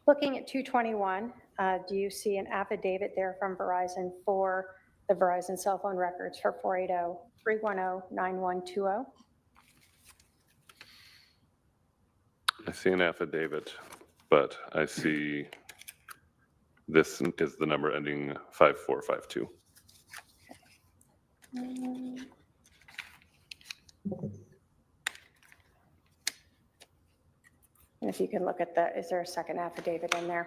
Looking at 221, do you see an affidavit there from Verizon for the Verizon cell phone records for 480-310-9120? I see an affidavit, but I see this is the number ending 5452. And if you can look at is there a second affidavit in there?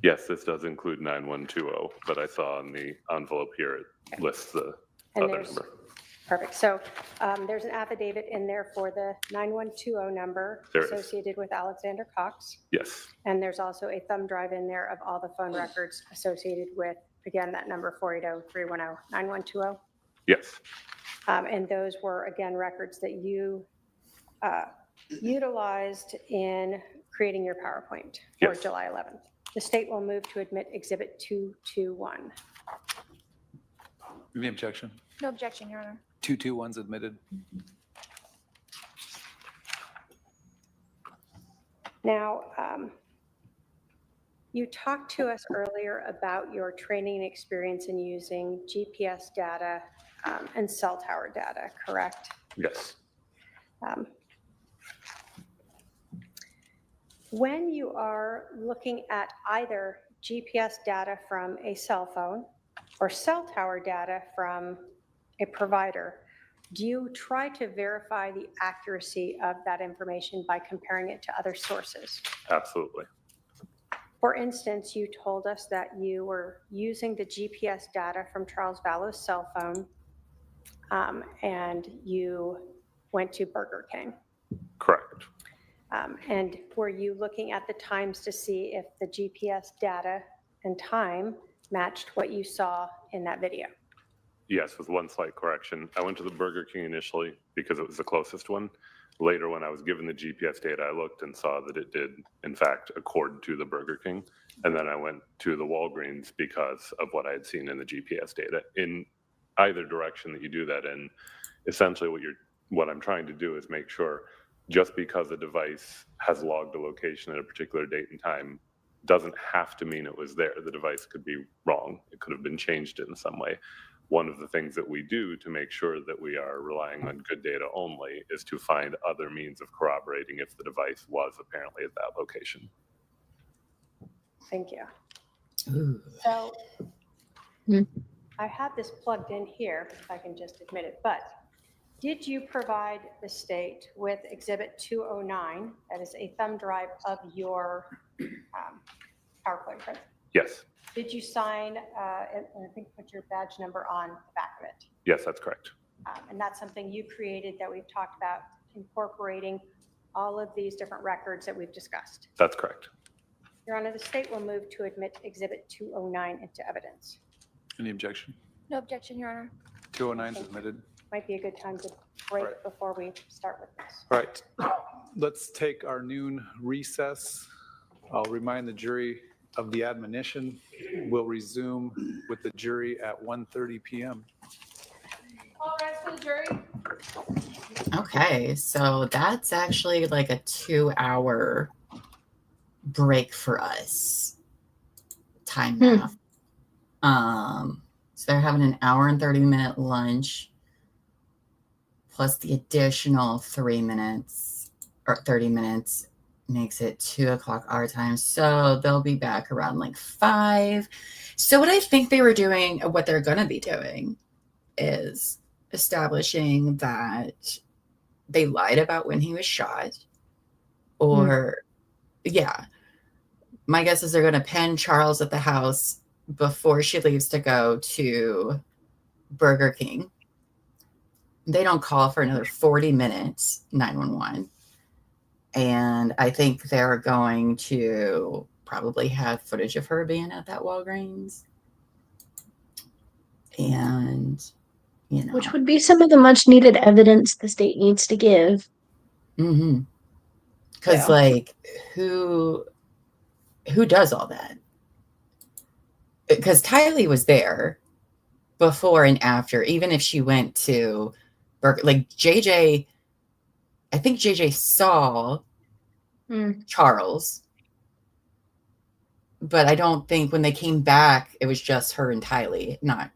Yes, this does include 9120, but I saw on the envelope here it lists the other number. Perfect. So there's an affidavit in there for the 9120 number associated with Alexander Cox. Yes. And there's also a thumb drive in there of all the phone records associated with, again, that number 480-310-9120. Yes. And those were, again, records that you utilized in creating your PowerPoint for July 11th. The state will move to admit Exhibit 221. Any objection? No objection, Your Honor. 221's admitted. Now, you talked to us earlier about your training and experience in using GPS data and cell tower data, correct? Yes. When you are looking at either GPS data from a cell phone or cell tower data from a provider, do you try to verify the accuracy of that information by comparing it to other sources? Absolutely. For instance, you told us that you were using the GPS data from Charles Vallow's cell phone and you went to Burger King. Correct. And were you looking at the times to see if the GPS data and time matched what you saw in that video? Yes, with one slight correction. I went to the Burger King initially because it was the closest one. Later, when I was given the GPS data, I looked and saw that it did, in fact, accord to the Burger King. And then I went to the Walgreens because of what I had seen in the GPS data. In either direction that you do that in, essentially what I'm trying to do is make sure just because a device has logged a location at a particular date and time doesn't have to mean it was there. The device could be wrong. It could have been changed in some way. One of the things that we do to make sure that we are relying on good data only is to find other means of corroborating if the device was apparently at that location. Thank you. Ooh. So I have this plugged in here, if I can just admit it, but did you provide the state with Exhibit 209, that is a thumb drive of your PowerPoint print? Yes. Did you sign, and I think put your badge number on the back of it? Yes, that's correct. And that's something you created that we've talked about, incorporating all of these different records that we've discussed. That's correct. Your Honor, the state will move to admit Exhibit 209 into evidence. Any objection? No objection, Your Honor. 209 is admitted. Might be a good time to break before we start with this. All right, let's take our noon recess. I'll remind the jury of the admonition. We'll resume with the jury at 1:30 p.m. All rise for the jury. Okay, so that's actually like a 2-hour break for us. Time now. So they're having an hour and 30-minute lunch plus the additional 3 minutes or 30 minutes makes it 2 o'clock our time. So they'll be back around like 5. So what I think they were doing, what they're going to be doing is establishing that they lied about when he was shot or my guess is they're going to pen Charles at the house before she leaves to go to Burger King. They don't call for another 40 minutes, 911. And I think they're going to probably have footage of her being at that Walgreens. And, you know. Which would be some of the much needed evidence the state needs to give. Mm-hmm. Because, like, who does all that? Because Kylie was there before and after, even if she went to Burger, like JJ, I think JJ saw Charles But I don't think when they came back, it was just her and Tylee, not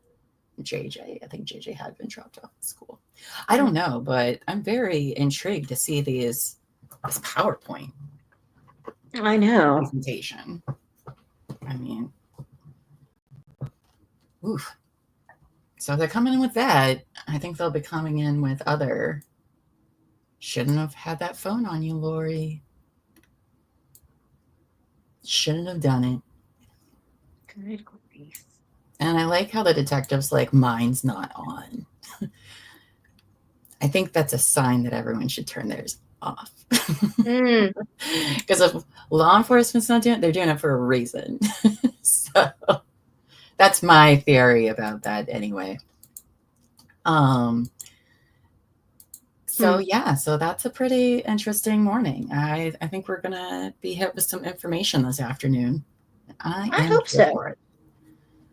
JJ. I think JJ had been dropped off at school. I don't know, but I'm very intrigued to see this PowerPoint. I know. Presentation. I mean, oof. So they're coming in with that. I think they'll be coming in with other. Shouldn't have had that phone on you, Lori. Shouldn't have done it. Good grief. And I like how the detective's like, mine's not on. I think that's a sign that everyone should turn theirs off. Because if law enforcement's not doing it, they're doing it for a reason. So that's my theory about that anyway. So yeah, so that's a pretty interesting morning. I think we're gonna be hit with some information this afternoon. I hope so. For it.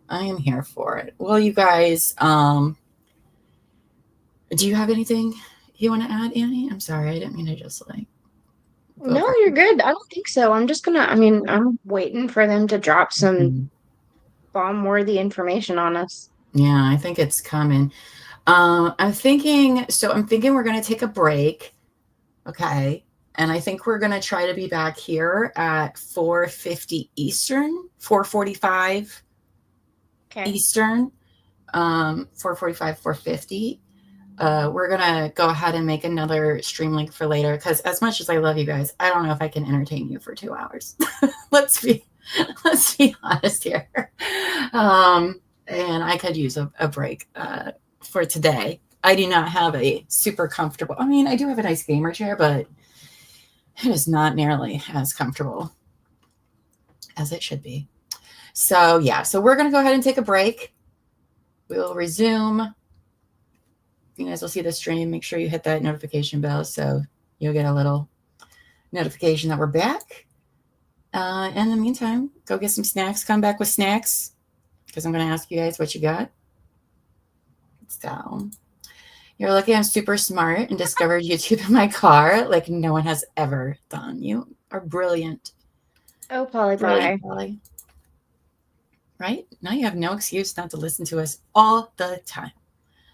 I am here for it. Well, you guys, do you have anything you want to add, Annie? I'm sorry, I didn't mean to just like. No, you're good. I don't think so. I'm just gonna. I mean, I'm waiting for them to drop some bomb-worthy information on us. Yeah, I think it's coming. I'm thinking we're going to take a break. Okay. And I think we're going to try to be back here at 4:50 Eastern, 4:45 Eastern, 4:45, 4:50. We're going to go ahead and make another stream link for later. Cause as much as I love you guys, I don't know if I can entertain you for 2 hours. Let's be honest here. And I could use a break, for today. I do not have a super comfortable, I mean, I do have a nice gamer chair, but it is not nearly as comfortable as it should be. So yeah, so we're going to go ahead and take a break. We'll resume. You guys will see the stream. Make sure you hit that notification bell so you'll get a little notification that we're back. In the meantime, go get some snacks. Come back with snacks because I'm going to ask you guys what you got. So you're lucky I'm super smart and discovered YouTube in my car like no one has ever done. You are brilliant. Oh, Polly Brilliant, Polly. Right? Now you have no excuse not to listen to us all the time.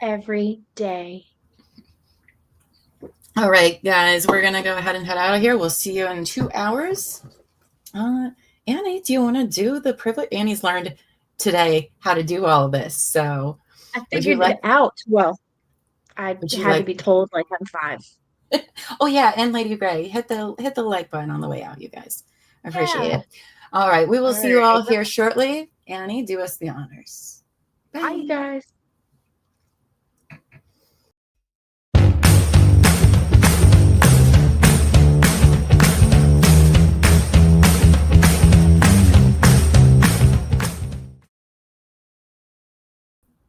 Every day. All right, guys, we're going to go ahead and head out of here. We'll see you in 2 hours. Annie, do you want to do the privilege? Annie's learned today how to do all of this. So I figured it out. Well, I had to be told like I'm 5. Oh yeah, and Lady Gray, hit the like button on the way out, you guys. I appreciate it. All right, we will see you all here shortly. Annie, do us the honors. Bye, you guys.